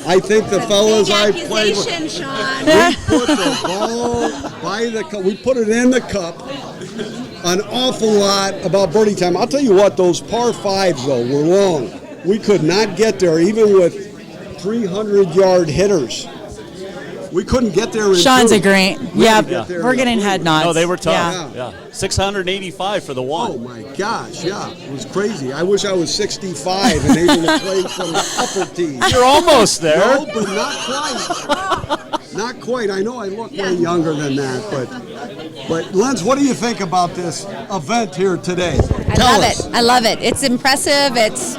I think the fellas I played with,
Sean.
we put the ball by the cup. We put it in the cup an awful lot about birdie time. I'll tell you what, those par fives, though, were long. We could not get there, even with 300-yard hitters. We couldn't get there in
Sean's
two.
agreeing. Yep, we're getting head nods.
No, they were tough.
Yeah.
685 for the one.
Oh my gosh, yeah, it was crazy. I wish I was 65 and able to play from the upper tee.
You're almost there.
No, but not quite. Not quite. I know I look way younger than that, but Linz, what do you think about this event here today?
I love it. It's impressive. It's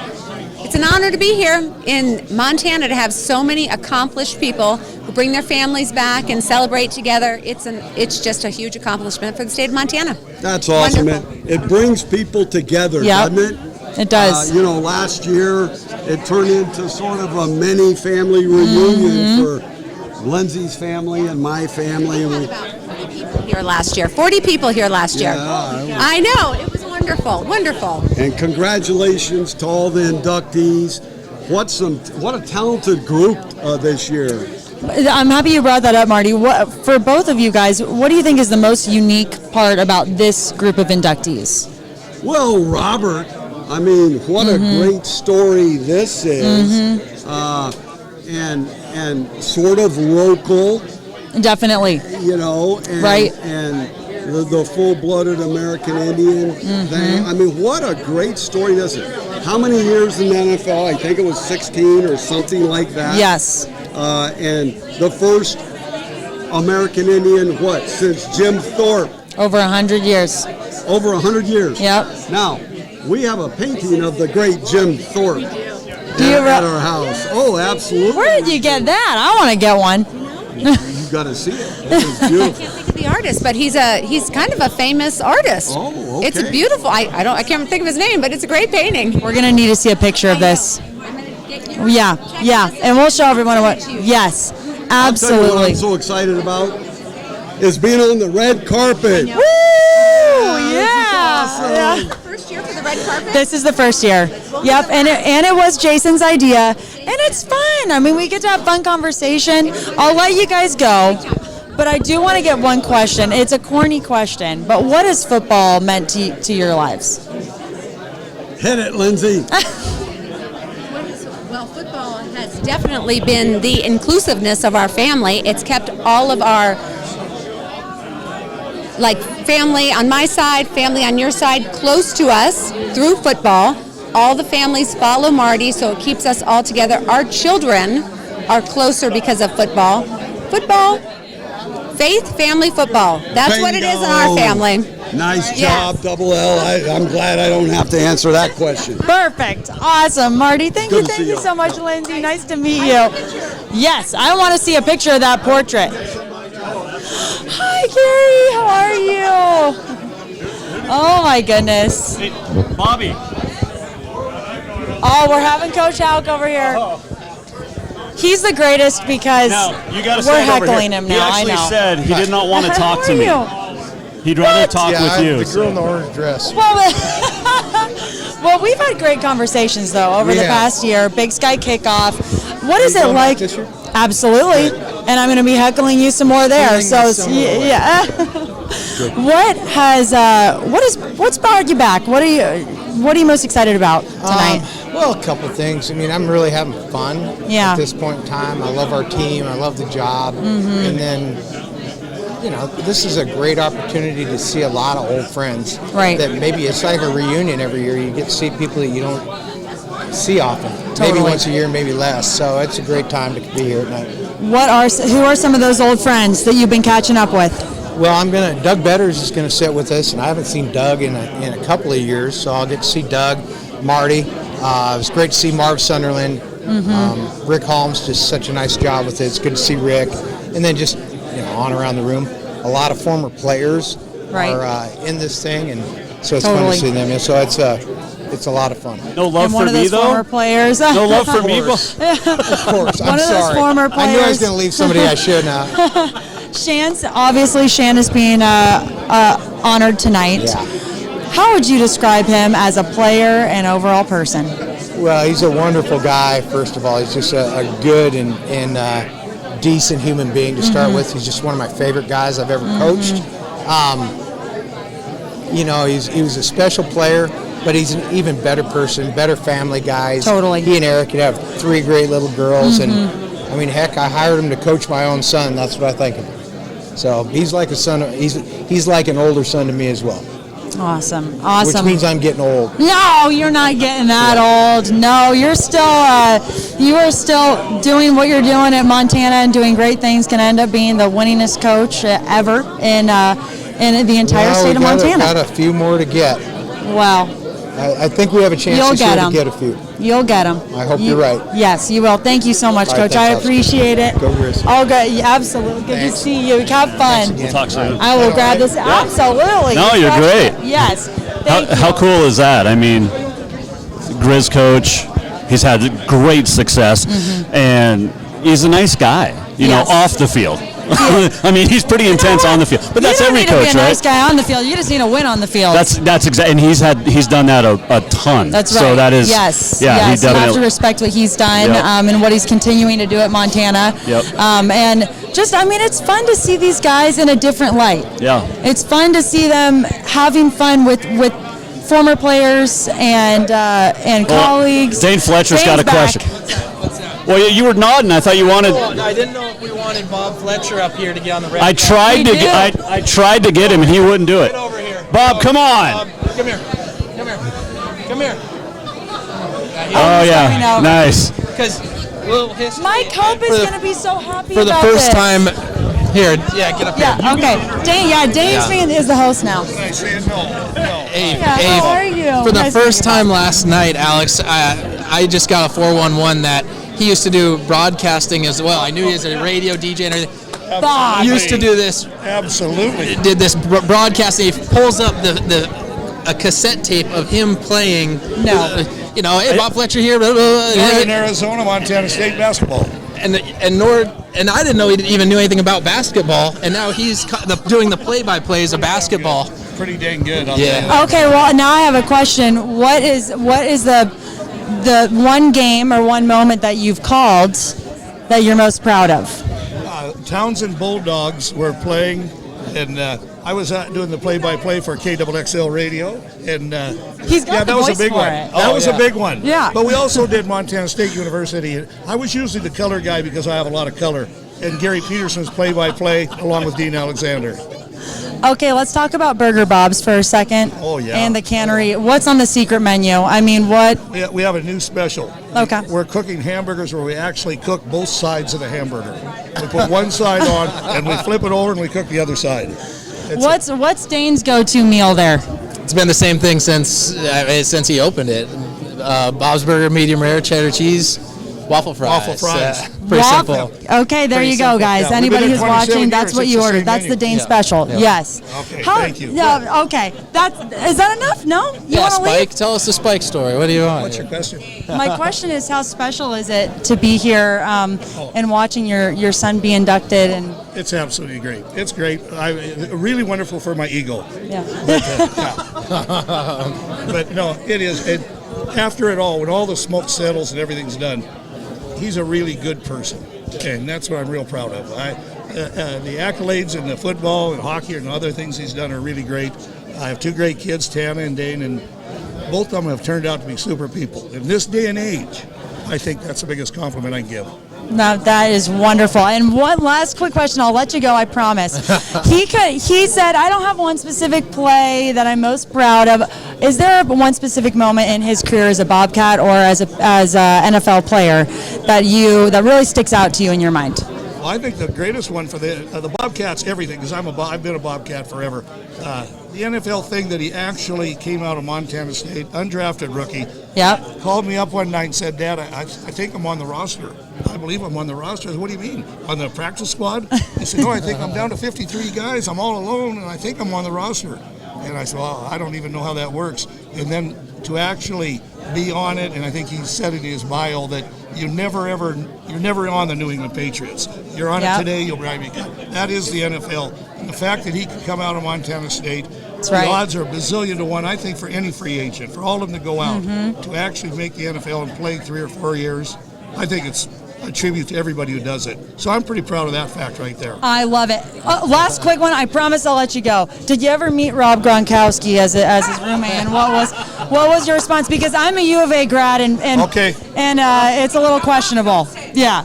an honor to be here in Montana to have so many accomplished people who bring their families back and celebrate together. It's just a huge accomplishment for the state of Montana.
That's awesome.
Wonderful.
It brings people together,
Yep.
doesn't it?
It does.
Last year it turned into sort of a mini family reunion for Lindsay's family and my family. And we,
About 40 people here last year. 40 people here last year. I know. It was wonderful.
and congratulations to all the inductees. What a talented group this year.
I'm happy you brought that up, Marty. For both of you guys, what do you think is the most unique part about this group of inductees?
Well, Robert, what a great story this is. And sort of local,
Definitely.
and,
Right.
and the full-blooded American Indian thing. What a great story this is. how many years in the NFL? I think it was 16 or something like that.
Yes.
And the first American Indian, since Jim Thorpe?
Over 100 years.
Over 100 years.
Yep.
Now, we have a painting of the great Jim Thorpe at our house. Oh, absolutely.
Where did you get that? I want to get one.
You got to see it. It is
I
beautiful.
can't think of the artist, but he's kind of a famous artist.
Oh, okay.
It's beautiful. I can't think of his name, but it's a great painting.
We're gonna need to see a picture of this. Yeah, and we'll show everyone what. Yes,
I'll tell you what
absolutely.
I'm so excited about is being on the red carpet.
Woo! Yeah.
First year for the red carpet.
This is the first year. Yep, and it was Jason's idea, and it's fun. I mean, we get to have fun conversation. I'll let you guys go, but I do want to get one question. It's a corny question, but what has football meant to your lives?
Hit it, Lindsay.
Well, football has definitely been the inclusiveness of our family. It's kept all of our family on my side, family on your side, close to us through football. All the families follow Marty, so it keeps us all together. Our children are closer because of football. Football, faith, family, football. That's what it is in our family.
Nice
Yes.
job, Double L. I'm glad I don't have to answer that question.
Perfect. Awesome, Marty. Thank
Good to
you
see you.
so much, Lindsay. Nice to meet you. Yes, I want to see a picture of that portrait. Hi, Gary. How are you? Oh, my goodness.
Hey, Bobby.
Oh, we're having Coach Hauk over here. He's the greatest because
Now, you got to
we're
stand over here.
heckling him now.
He actually
I know.
said he did not want to talk to
How are
me.
you?
He'd rather
What?
talk with you.
The girl in the orange dress.
Well, we've had great conversations though over the past year. Big Sky kickoff. What is it
going
like?
back this year?
Absolutely. And I'm going to be heckling you some more there. So yeah. What's brought you back? What are you most excited about tonight?
Well, a couple things. I mean, I'm really having fun at this point in time. I love our team. I love the job. And then, this is a great opportunity to see a lot of old friends.
Right.
That maybe it's like a reunion every year. You get to see people that you don't see often.
Totally.
Maybe once a year, maybe less. So it's a great time to be here at night.
Who are some of those old friends that you've been catching up with?
Well, Doug Betters is going to sit with us, and I haven't seen Doug in a couple of years, so I'll get to see Doug, Marty. It was great to see Marv Sunderland. Rick Holmes just such a nice job with it. It's good to see Rick. And then just, on around the room, a lot of former players are in this thing, and so it's fun to see them. And so it's a lot of fun.
No love
And one
for
of
me,
those
though?
former players.
No love for me?
Of course. I'm
One of those
sorry.
former
I knew I was
players.
going to leave somebody I shouldn't have.
Shan is being honored tonight.
Yeah.
How would you describe him as a player and overall person?
Well, he's a wonderful guy, first of all. He's just a good and decent human being to start with. He's just one of my favorite guys I've ever coached. He was a special player, but he's an even better person, better family guy.
Totally.
He and Eric could have 3 great little girls, and heck, I hired him to coach my own son. That's what I think of him. So he's like a son. He's like an older son to me as well.
Awesome.
Which means I'm getting old.
No, you're not getting that old. No, you are still doing what you're doing at Montana and doing great things. Can end up being the winningest coach ever in the entire state of Montana.
Got a few more to get.
Well,
I think we have a chance this year to get a few.
You'll get them.
I hope you're right.
Yes, you will. Thank you so much,
All right,
Coach. I
thanks,
appreciate it.
Go Grizzlies.
Oh, good. Yeah, absolutely. Good to see you. Have fun.
We'll talk soon.
I will grab this. Absolutely.
No, you're great.
Yes. Thank you.
How cool is that? I mean, Grizz coach, he's had great success, and he's a nice guy,
Yes.
off the field. I mean, he's pretty intense on the field, but that's every
You
coach,
don't need to be a
right?
nice guy on the field. You just need to win on the field.
That's exactly, and he's done that a ton.
That's right.
So that is
yes.
yeah.
Yes.
He
You have to
definitely.
respect what he's done and what he's continuing to do at Montana.
Yep.
And just, it's fun to see these guys in a different light.
Yeah.
It's fun to see them having fun with former players and colleagues.
Dane Fletcher's got a
Dane's back.
question. Well, you were nodding. I thought you wanted.
I didn't know if we wanted Bob Fletcher up here to get on the red.
I tried to. I tried to get him, and he wouldn't do it.
Get over here.
Bob, come on.
Bob, come here. Come here. Come here.
Oh yeah, nice.
Because little history.
Mike Hope is going to be so happy
for the
about
first
this.
time. Here, yeah, get up here.
Yeah, okay. Dane's is the host now.
Hey,
how are you?
For the
Nice to
first
meet you.
time last night, Alex, I just got a 411 that he used to do broadcasting as well. I knew he was a radio DJ and everything.
Bob.
He used to do this.
Absolutely.
Did this broadcasting. He pulls up a cassette tape of him playing.
No.
Hey, Bob Fletcher here. Blah, blah, blah.
Northern Arizona, Montana State basketball.
And I didn't know he even knew anything about basketball, and now he's doing the play-by-plays of basketball.
Pretty dang good.
Yeah.
Okay, well now I have a question. What is the one game or one moment that you've called that you're most proud of?
Townsend Bulldogs were playing, and I was doing the play-by-play for KXXL Radio, and
He's got
that was a
voice
big
for
one.
it.
That was a big one.
Yeah.
But we also did Montana State University. I was usually the color guy because I have a lot of color, and Gary Peterson's play-by-play along with Dean Alexander.
Okay, let's talk about Burger Bob's for a second.
Oh, yeah.
And the cannery. What's on the secret menu? I mean, what?
We have a new special.
Okay.
We're cooking hamburgers where we actually cook both sides of the hamburger. We put one side on, and we flip it over, and we cook the other side.
What's Dane's go-to meal there?
It's been the same thing since he opened it. Bob's Burger, medium rare, cheddar cheese, waffle fries.
Waffle fries.
Pretty simple.
Okay, there
Pretty
you go,
simple.
guys.
Yeah, we've been
Anybody
at
who's
27
watching, that's
years.
what
It's
you
the
ordered.
same
That's the
menu.
Dane
Yeah.
special.
Yeah.
Yes.
Okay, thank you.
Yeah. Okay. Is that enough? No. You
Yeah,
want to leave?
Spike. Tell us the Spike story. What do you want?
What's your question?
My question is, how special is it to be here and watching your son be inducted? And
It's absolutely great. It's great. Really wonderful for my ego.
yeah.
But no, it is. After it all, when all the smoke settles and everything's done, he's a really good person, and that's what I'm real proud of. The accolades in the football and hockey and other things he's done are really great. I have two great kids, Tana and Dane, and both of them have turned out to be super people. In this day and age, I think that's the biggest compliment I can give.
No, that is wonderful. And one last quick question. I'll let you go. I promise. He said, "I don't have one specific play that I'm most proud of." Is there one specific moment in his career as a Bobcat or as a NFL player that really sticks out to you in your mind?
Well, I think the greatest one for the Bobcats, everything, because I've been a Bobcat forever. The NFL thing that he actually came out of Montana State, undrafted rookie.
Yep.
Called me up one night and said, "Dad, I think I'm on the roster. I believe I'm on the roster." I said, "What do you mean? On the practice squad?" He said, "No, I think I'm down to 53 guys. I'm all alone, and I think I'm on the roster." And I said, "Well, I don't even know how that works." And then to actually be on it, and I think he said it in his bio that you're never on the New England Patriots. You're on it today, you'll probably be. That is the NFL. And the fact that he could come out of Montana State, the odds are a bazillion to one, I think, for any free agent, for all of them to go out, to actually make the NFL and play 3 or 4 years. I think it's a tribute to everybody who does it. So I'm pretty proud of that fact right there.
I love it. Last quick one. I promise I'll let you go. Did you ever meet Rob Gronkowski as his roommate? And what was your response? Because I'm a U of A grad, and it's a little questionable. Yeah.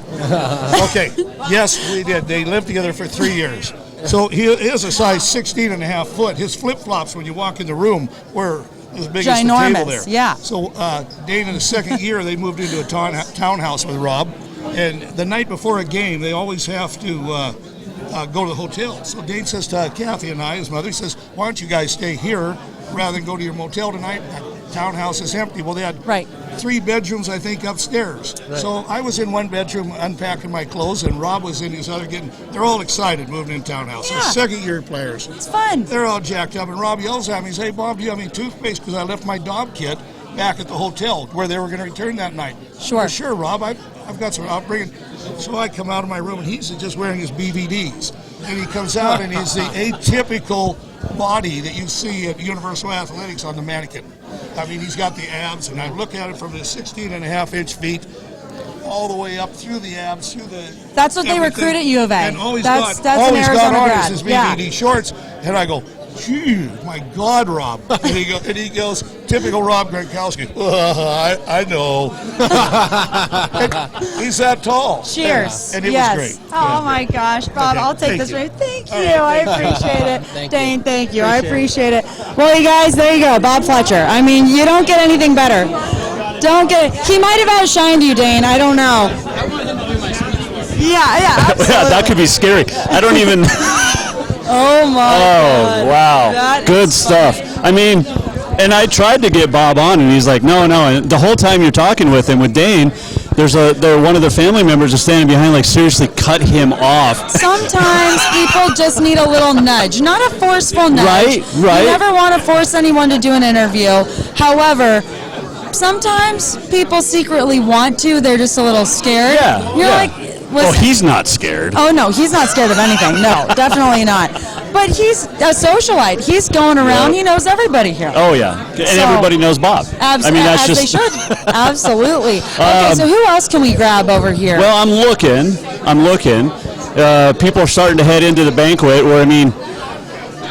Okay. Yes, we did. They lived together for 3 years. So he is a size 16 and a half foot. His flip-flops when you walk in the room were as big as the table there.
Yeah.
So Dane, in the second year, they moved into a townhouse with Rob. And the night before a game, they always have to go to the hotel. So Dane says to Kathy and I, his mother, he says, "Why don't you guys stay here rather than go to your motel tonight? That townhouse is empty." Well, they had 3 bedrooms, I think, upstairs. Right. So I was in one bedroom unpacking my clothes, and Rob was in his other they're all excited moving in townhouse.
Yeah.
They're second-year players.
It's fun.
They're all jacked up, and Rob yells at me, he says, "Hey, Bob, do you have any toothpaste? Because I left my dog kit back at the hotel where they were going to return that night."
Sure.
"Well, sure, Rob, I've got some, I'll bring it." So I come out of my room, and he's just wearing his BVDs. And he comes out, and he's the atypical body that you see at Universal Athletics on the mannequin. I mean, he's got the abs, and I look at him from his 16.5-inch feet all the way up through the abs, through the...
That's what they recruit at U of A.
And all he's
that's
got
an Arizona
on
grad.
is his BVD shorts. And I go, "Gee, my God, Rob." And he goes, typical Rob Gronkowski. I know. He's that tall.
Cheers.
And it
yes.
was great.
Oh my gosh, Bob,
Okay,
I'll take
thank
this.
you.
Thank you.
All right,
I appreciate it.
Thank
Dane,
you.
thank you. I appreciate it. Well, you guys, there you go. Bob Fletcher. I mean, you don't get anything better. Don't get. He might have outshined you, Dane. I don't know. Yeah, absolutely.
That could be scary. I don't even.
Oh my God.
Oh wow,
That
good
is
stuff. I mean, and I tried to get Bob on, and he's like, no. And the whole time you're talking with him, with Dane, one of their family members is standing behind, like, seriously, cut him off.
Sometimes people just need a little nudge, not a forceful nudge.
Right.
You never want to force anyone to do an interview. However, sometimes people secretly want to. They're just a little scared.
Yeah.
You're
yeah.
like,
Oh, he's not scared.
Oh, no, he's not scared of anything. No, definitely not. But he's a socialite. He's going around.
Yeah.
He knows everybody here.
Oh yeah, and everybody knows Bob. I mean, that's
as
just
they should. Absolutely. Okay, so who else can we grab over here?
Well, I'm looking. People are starting to head into the banquet. Where, I mean,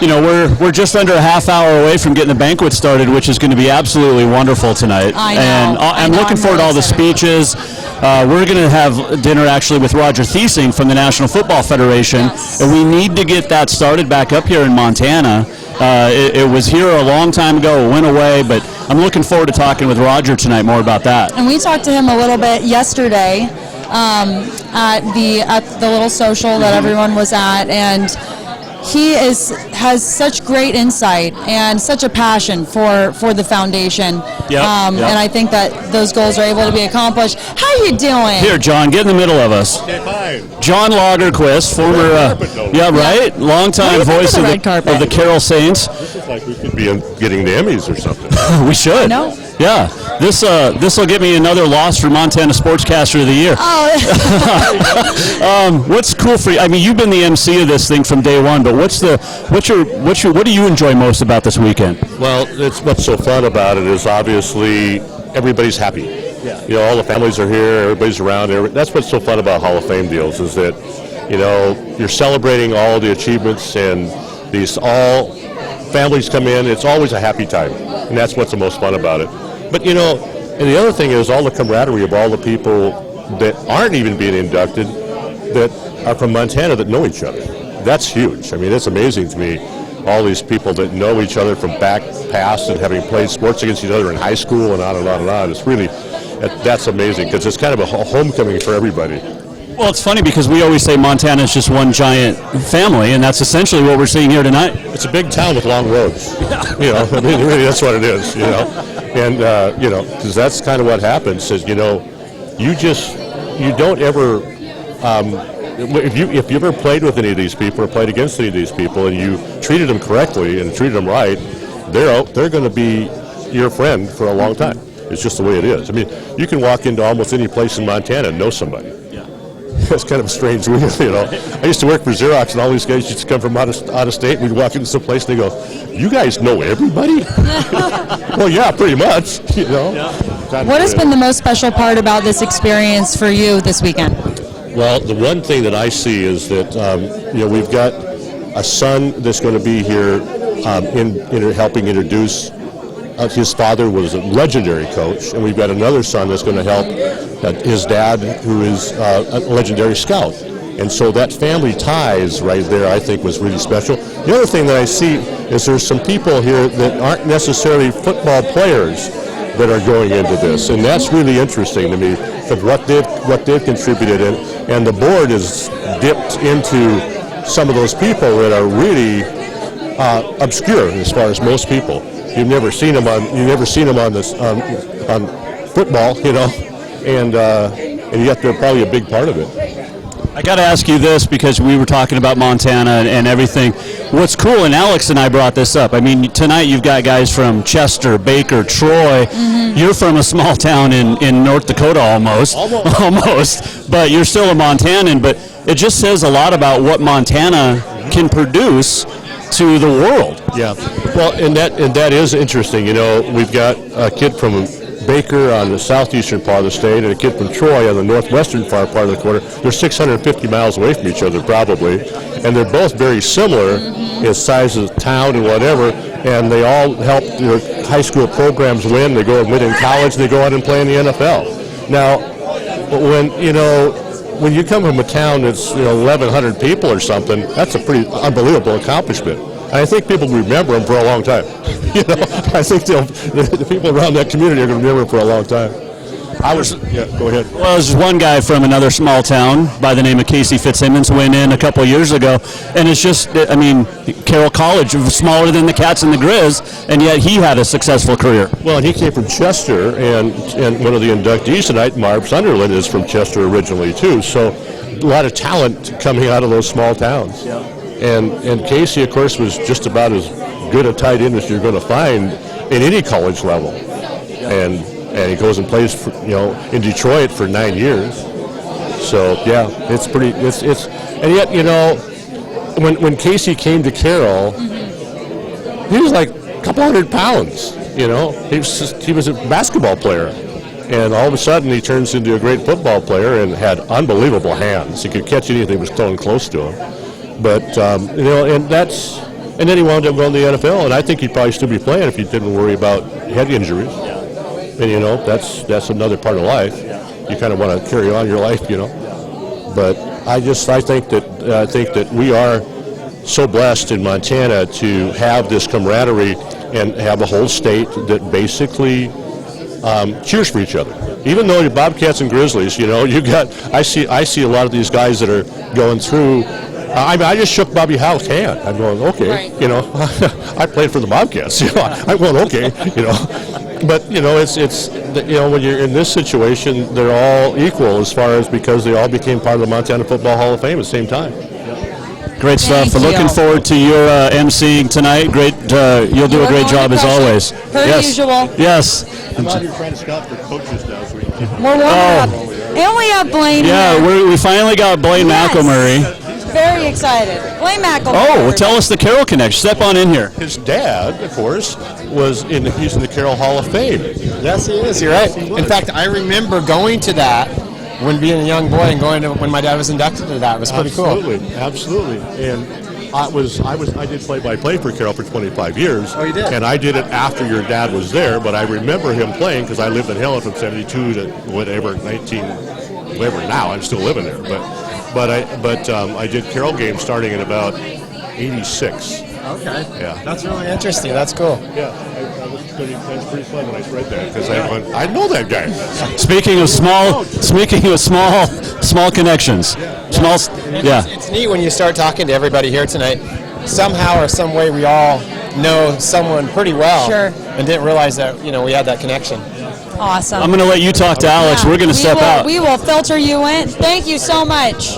you know, we're just under a half hour away from getting the banquet started, which is going to be absolutely wonderful tonight.
I know.
And I'm looking forward to all the speeches. We're going to have dinner actually with Roger Thiesing from the National Football Federation,
Yes.
and we need to get that started back up here in Montana. It was here a long time ago. It went away, but I'm looking forward to talking with Roger tonight more about that.
And we talked to him a little bit yesterday at the little social that everyone was at, and he has such great insight and such a passion for the foundation.
Yep.
And I think that those goals are able to be accomplished. How you doing?
Here, John, get in the middle of us.
Okay, fine.
John Lagerquist, former, longtime voice of the Carroll Saints.
This is like we could be getting the Emmys or something.
We should.
No.
Yeah. This will get me another loss for Montana Sportscaster of the Year.
Oh.
What's cool for you? I mean, you've been the MC of this thing from day one, but what do you enjoy most about this weekend?
Well, what's so fun about it is obviously everybody's happy.
Yeah.
You know, all the families are here, everybody's around. That's what's so fun about Hall of Fame deals is that, you know, you're celebrating all the achievements and all families come in. It's always a happy time, and that's what's the most fun about it. But, you know, and the other thing is all the camaraderie of all the people that aren't even being inducted that are from Montana that know each other. That's huge. I mean, it's amazing to me, all these people that know each other from past and having played sports against each other in high school and on and on and on. It's really, that's amazing because it's kind of a homecoming for everybody.
Well, it's funny because we always say Montana is just one giant family, and that's essentially what we're seeing here tonight.
It's a big town with long roads. You know, I mean, really, that's what it is, you know. And, you know, because that's kind of what happens is, you know, you don't ever, if you ever played with any of these people or played against any of these people and you treated them correctly and treated them right, they're going to be your friend for a long time. It's just the way it is. I mean, you can walk into almost any place in Montana and know somebody. That's kind of a strange weird, you know. I used to work for Xerox, and all these guys used to come from out of state. We'd walk into some place, and they go, "You guys know everybody?" Well, yeah, pretty much, you know. Yeah.
What has been the most special part about this experience for you this weekend?
Well, the one thing that I see is that, you know, we've got a son that's going to be here helping introduce. His father was a legendary coach, and we've got another son that's going to help his dad, who is a legendary scout. And so that family ties right there, I think, was really special. The other thing that I see is there's some people here that aren't necessarily football players that are going into this, and that's really interesting to me of what they've contributed in. And the board is dipped into some of those people that are really obscure as far as most people. You've never seen them on football, you know, and yet they're probably a big part of it.
I got to ask you this because we were talking about Montana and everything. What's cool, and Alex and I brought this up. I mean, tonight you've got guys from Chester, Baker, Troy. Mm-hmm. You're from a small town in North Dakota almost, but you're still a Montanan. But it just says a lot about what Montana can produce to the world.
Yeah, well, and that is interesting. You know, we've got a kid from Baker on the southeastern part of the state and a kid from Troy on the northwestern part of the quarter. They're 650 miles away from each other probably, and they're both very similar in size of town and whatever, and they all help their high school programs win. They go and win in college, and they go out and play in the NFL. Now, when you come from a town that's 1,100 people or something, that's a pretty unbelievable accomplishment. I think people remember him for a long time. You know, I think the people around that community are going to remember him for a long time. Go ahead.
Well, there's one guy from another small town by the name of Casey Fitzsimmons went in a couple of years ago, and it's just, I mean, Carroll College was smaller than the Cats and the Grizz, and yet he had a successful career.
Well, and he came from Chester, and one of the inductees tonight, Marv Sunderland, is from Chester originally too. So a lot of talent coming out of those small towns.
Yeah.
And Casey, of course, was just about as good a tight end as you're going to find in any college level. Yeah. And he goes and plays for, in Detroit for 9 years. So yeah, it's pretty. It's and yet when Casey came to Carroll, he was like a couple hundred pounds. He was a basketball player, and all of a sudden he turns into a great football player and had unbelievable hands. He could catch anything that was thrown close to him. But and then he wound up going to the NFL, and I think he'd probably still be playing if he didn't worry about head injuries. And that's another part of life. You kind of want to carry on your life, But I think that we are so blessed in Montana to have this camaraderie and have a whole state that basically cheers for each other. Even though you're Bobcats and Grizzlies, I see a lot of these guys that are going through. I just shook Bobby Howe's hand. I'm going, okay, right. I played for the Bobcats. I'm going, okay, But it's when you're in this situation, they're all equal as far as because they all became part of the Montana Football Hall of Fame at the same time.
Great stuff. We're looking forward to your emceeing tonight. Great, you'll do a great job as always.
Per usual.
Yes.
I'm glad you're trying to scout for coaches now. So
we're warming up, and we have Blaine.
Yeah, we finally got Blaine McElmurray.
Very excited. Blaine McElmurray.
Oh, well, tell us the Carroll connection. Step on in here.
His dad, of course, he's in the Carroll Hall of Fame.
Yes, he is. You're right. In fact, I remember going to that when being a young boy and going to when my dad was inducted to that. It was pretty cool.
Absolutely. And I did play-by-play for Carroll for 25 years.
Oh, you did?
And I did it after your dad was there, but I remember him playing because I lived in Helen from 72 to whatever now. I'm still living there, but I did Carroll games starting in about 86.
Okay.
Yeah.
That's really interesting. That's cool.
Yeah. That's pretty fun when I read that because I know that guy.
Speaking of small connections.
It's neat when you start talking to everybody here tonight. Somehow or some way we all know someone pretty well.
Sure.
And didn't realize that we had that connection.
Awesome.
I'm going to let you talk to Alex. We're going to step out.
We will filter you in. Thank you so much.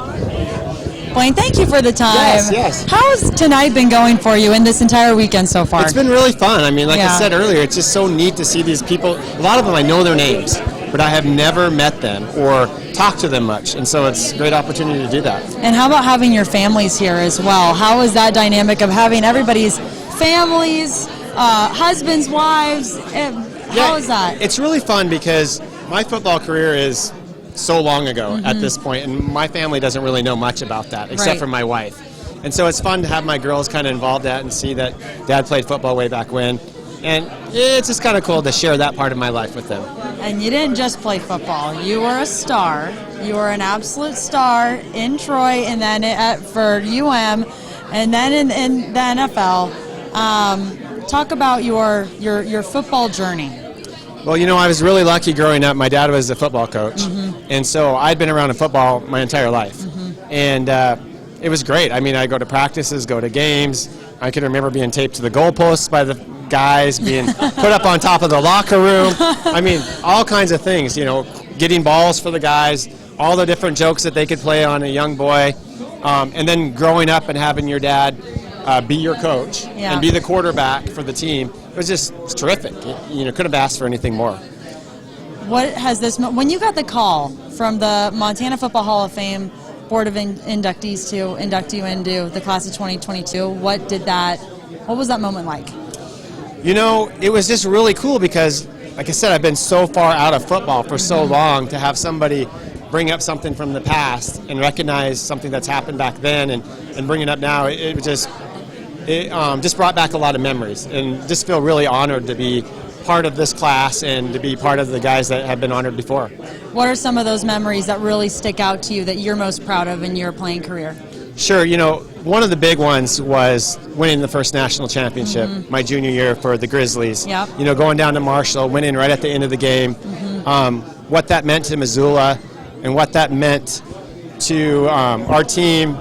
Blaine, thank you for the time.
Yes.
How's tonight been going for you in this entire weekend so far?
It's been really fun. I mean, like I said earlier, it's just so neat to see these people. A lot of them I know their names, but I have never met them or talked to them much. And so it's a great opportunity to do that.
And how about having your families here as well? How is that dynamic of having everybody's families, husbands, wives? How is that?
It's really fun because my football career is so long ago at this point, and my family doesn't really know much about that except for my wife. And so it's fun to have my girls kind of involved in that and see that Dad played football way back when. And it's just kind of cool to share that part of my life with them.
And you didn't just play football. You were a star. You were an absolute star in Troy and then for UM and then in the NFL. Talk about your football journey.
Well, I was really lucky growing up. My dad was a football coach, and so I'd been around in football my entire life. And it was great. I mean, I'd go to practices, go to games. I can remember being taped to the goalposts by the guys, being put up on top of the locker room. I mean, all kinds of things, getting balls for the guys, all the different jokes that they could play on a young boy. And then growing up and having your dad be your coach and be the quarterback for the team. It was just terrific. Couldn't have asked for anything more.
What has when you got the call from the Montana Football Hall of Fame Board of Inductees to induct you into the class of 2022, what was that moment like?
It was just really cool because, like I said, I've been so far out of football for so long. To have somebody bring up something from the past and recognize something that's happened back then and bring it up now, it just brought back a lot of memories, and just feel really honored to be part of this class and to be part of the guys that have been honored before.
What are some of those memories that really stick out to you that you're most proud of in your playing career?
Sure. One of the big ones was winning the first national championship my junior year for the Grizzlies.
Yep.
Going down to Marshall, winning right at the end of the game. What that meant to Missoula and what that meant to our team,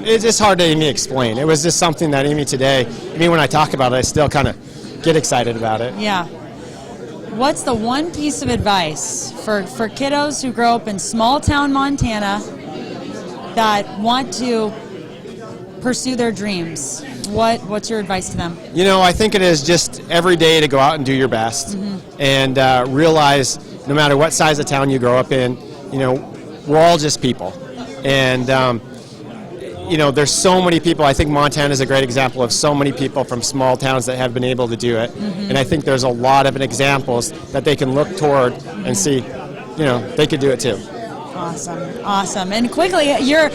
it's just hard to even explain. It was just something that even today, when I talk about it, I still kind of get excited about it.
Yeah. What's the one piece of advice for kiddos who grow up in small town Montana that want to pursue their dreams? What's your advice to them?
I think it is just every day to go out and do your best and realize no matter what size of town you grow up in, we're all just people. And, there's so many people. I think Montana is a great example of so many people from small towns that have been able to do it. And I think there's a lot of examples that they can look toward and see, they could do it too.
Awesome. And quickly, your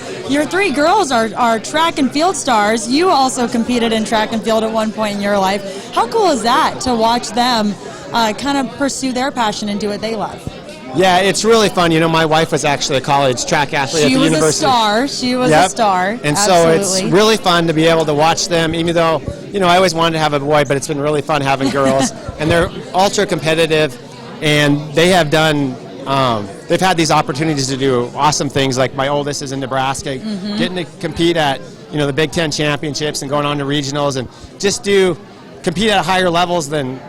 three girls are track and field stars. You also competed in track and field at one point in your life. How cool is that to watch them kind of pursue their passion and do what they love?
Yeah, it's really fun. My wife was actually a college track athlete at the university.
She was a star.
And
Absolutely.
so it's really fun to be able to watch them, even though, I always wanted to have a boy, but it's been really fun having girls. And they're ultra competitive, and they have done, they've had these opportunities to do awesome things. Like my oldest is in Nebraska, getting to compete at, the Big Ten championships and going on to regionals and just compete at higher levels than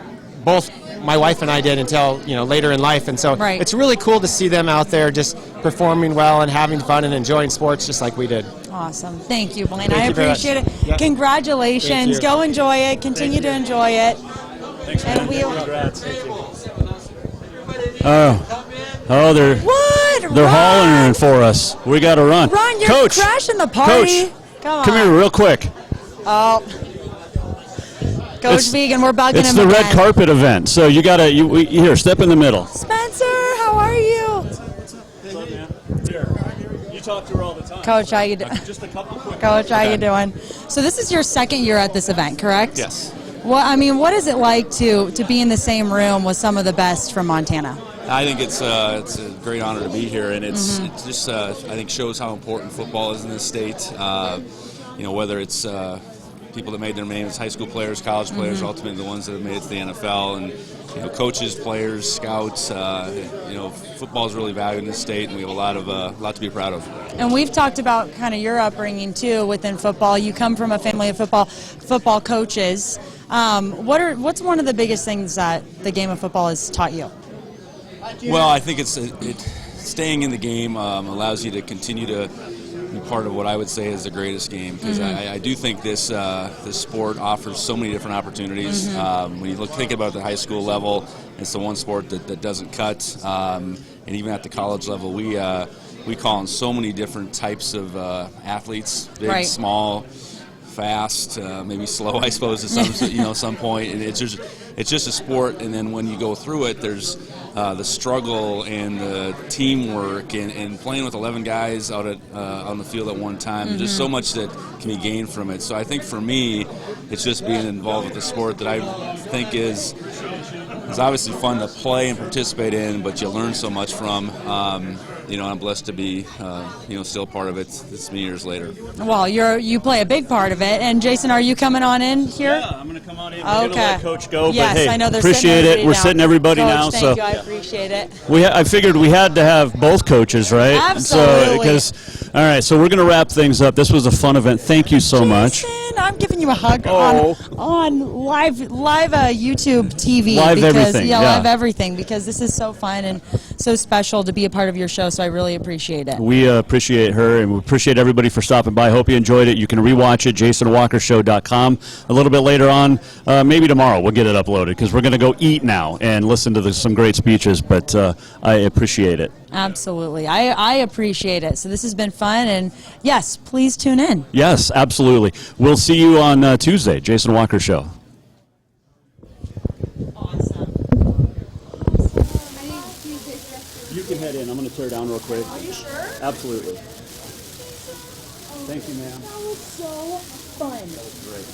both my wife and I did until later in life, and so it's really cool to see them out there just performing well and having fun and enjoying sports just like we did.
Awesome. Thank you, Blaine.
Thank
I
you very
appreciate
much.
it.
Yeah.
Congratulations.
Thank you.
Go enjoy it. Continue to enjoy it.
Thanks,
and we'll.
They're hollering for us. We got to run.
Ron, you're
Coach,
crashing the party.
Come here real quick.
Oh. Coach Vegan, we're bugging him
It's the
again.
red carpet event, so you got to here, step in the middle.
Spencer, how are you?
You talk to her all the time.
Coach, how you doing?
Just a couple quick.
Coach, how you doing? So this is your second year at this event, correct?
Yes.
What is it like to be in the same room with some of the best from Montana?
I think it's a great honor to be here, and it just I think shows how important football is in this state. Whether it's people that made their name as high school players, college players, ultimately the ones that have made it to the NFL, and coaches, players, scouts. Football is really valued in this state, and we have a lot to be proud of.
And we've talked about kind of your upbringing too within football. You come from a family of football coaches. What's one of the biggest things that the game of football has taught you?
Well, I think it's staying in the game allows you to continue to be part of what I would say is the greatest game, because I do think this sport offers so many different opportunities. When you think about the high school level, it's the one sport that doesn't cut, and even at the college level, we call in so many different types of athletes, big, small, fast, maybe slow, I suppose, at some point. And it's just a sport, and then when you go through it, there's the struggle and the teamwork and playing with 11 guys out on the field at one time. There's just so much that can be gained from it. So I think for me, it's just being involved with the sport that I think is obviously fun to play and participate in, but you learn so much from. I'm blessed to be, still part of it this many years later.
Well, you play a big part of it. And Jason, are you coming on in here?
Yeah, I'm going to come on in. We're going to let Coach go.
Yes,
but hey,
I know they're
appreciate it. We're sitting everybody
Coach,
now.
Thank you. I appreciate it.
I figured we had to have both coaches, right?
Absolutely.
All right, so we're going to wrap things up. This was a fun event. Thank you so much.
I'm giving you a hug on live YouTube TV.
Live
because,
everything, yeah.
Live everything, because this is so fun and so special to be a part of your show, so I really appreciate it.
We appreciate her, and we appreciate everybody for stopping by. Hope you enjoyed it. You can rewatch it, jasonwalkershow.com. A little bit later on, maybe tomorrow, we'll get it uploaded, because we're going to go eat now and listen to some great speeches, but I appreciate it.
Absolutely. I appreciate it. So this has been fun, and yes, please tune in.
Yes, absolutely. We'll see you on Tuesday, Jason Walker Show. You can head in. I'm going to tear down real quick.
Are you sure?
Absolutely. Thank you, ma'am.
That was so fun.
That was great.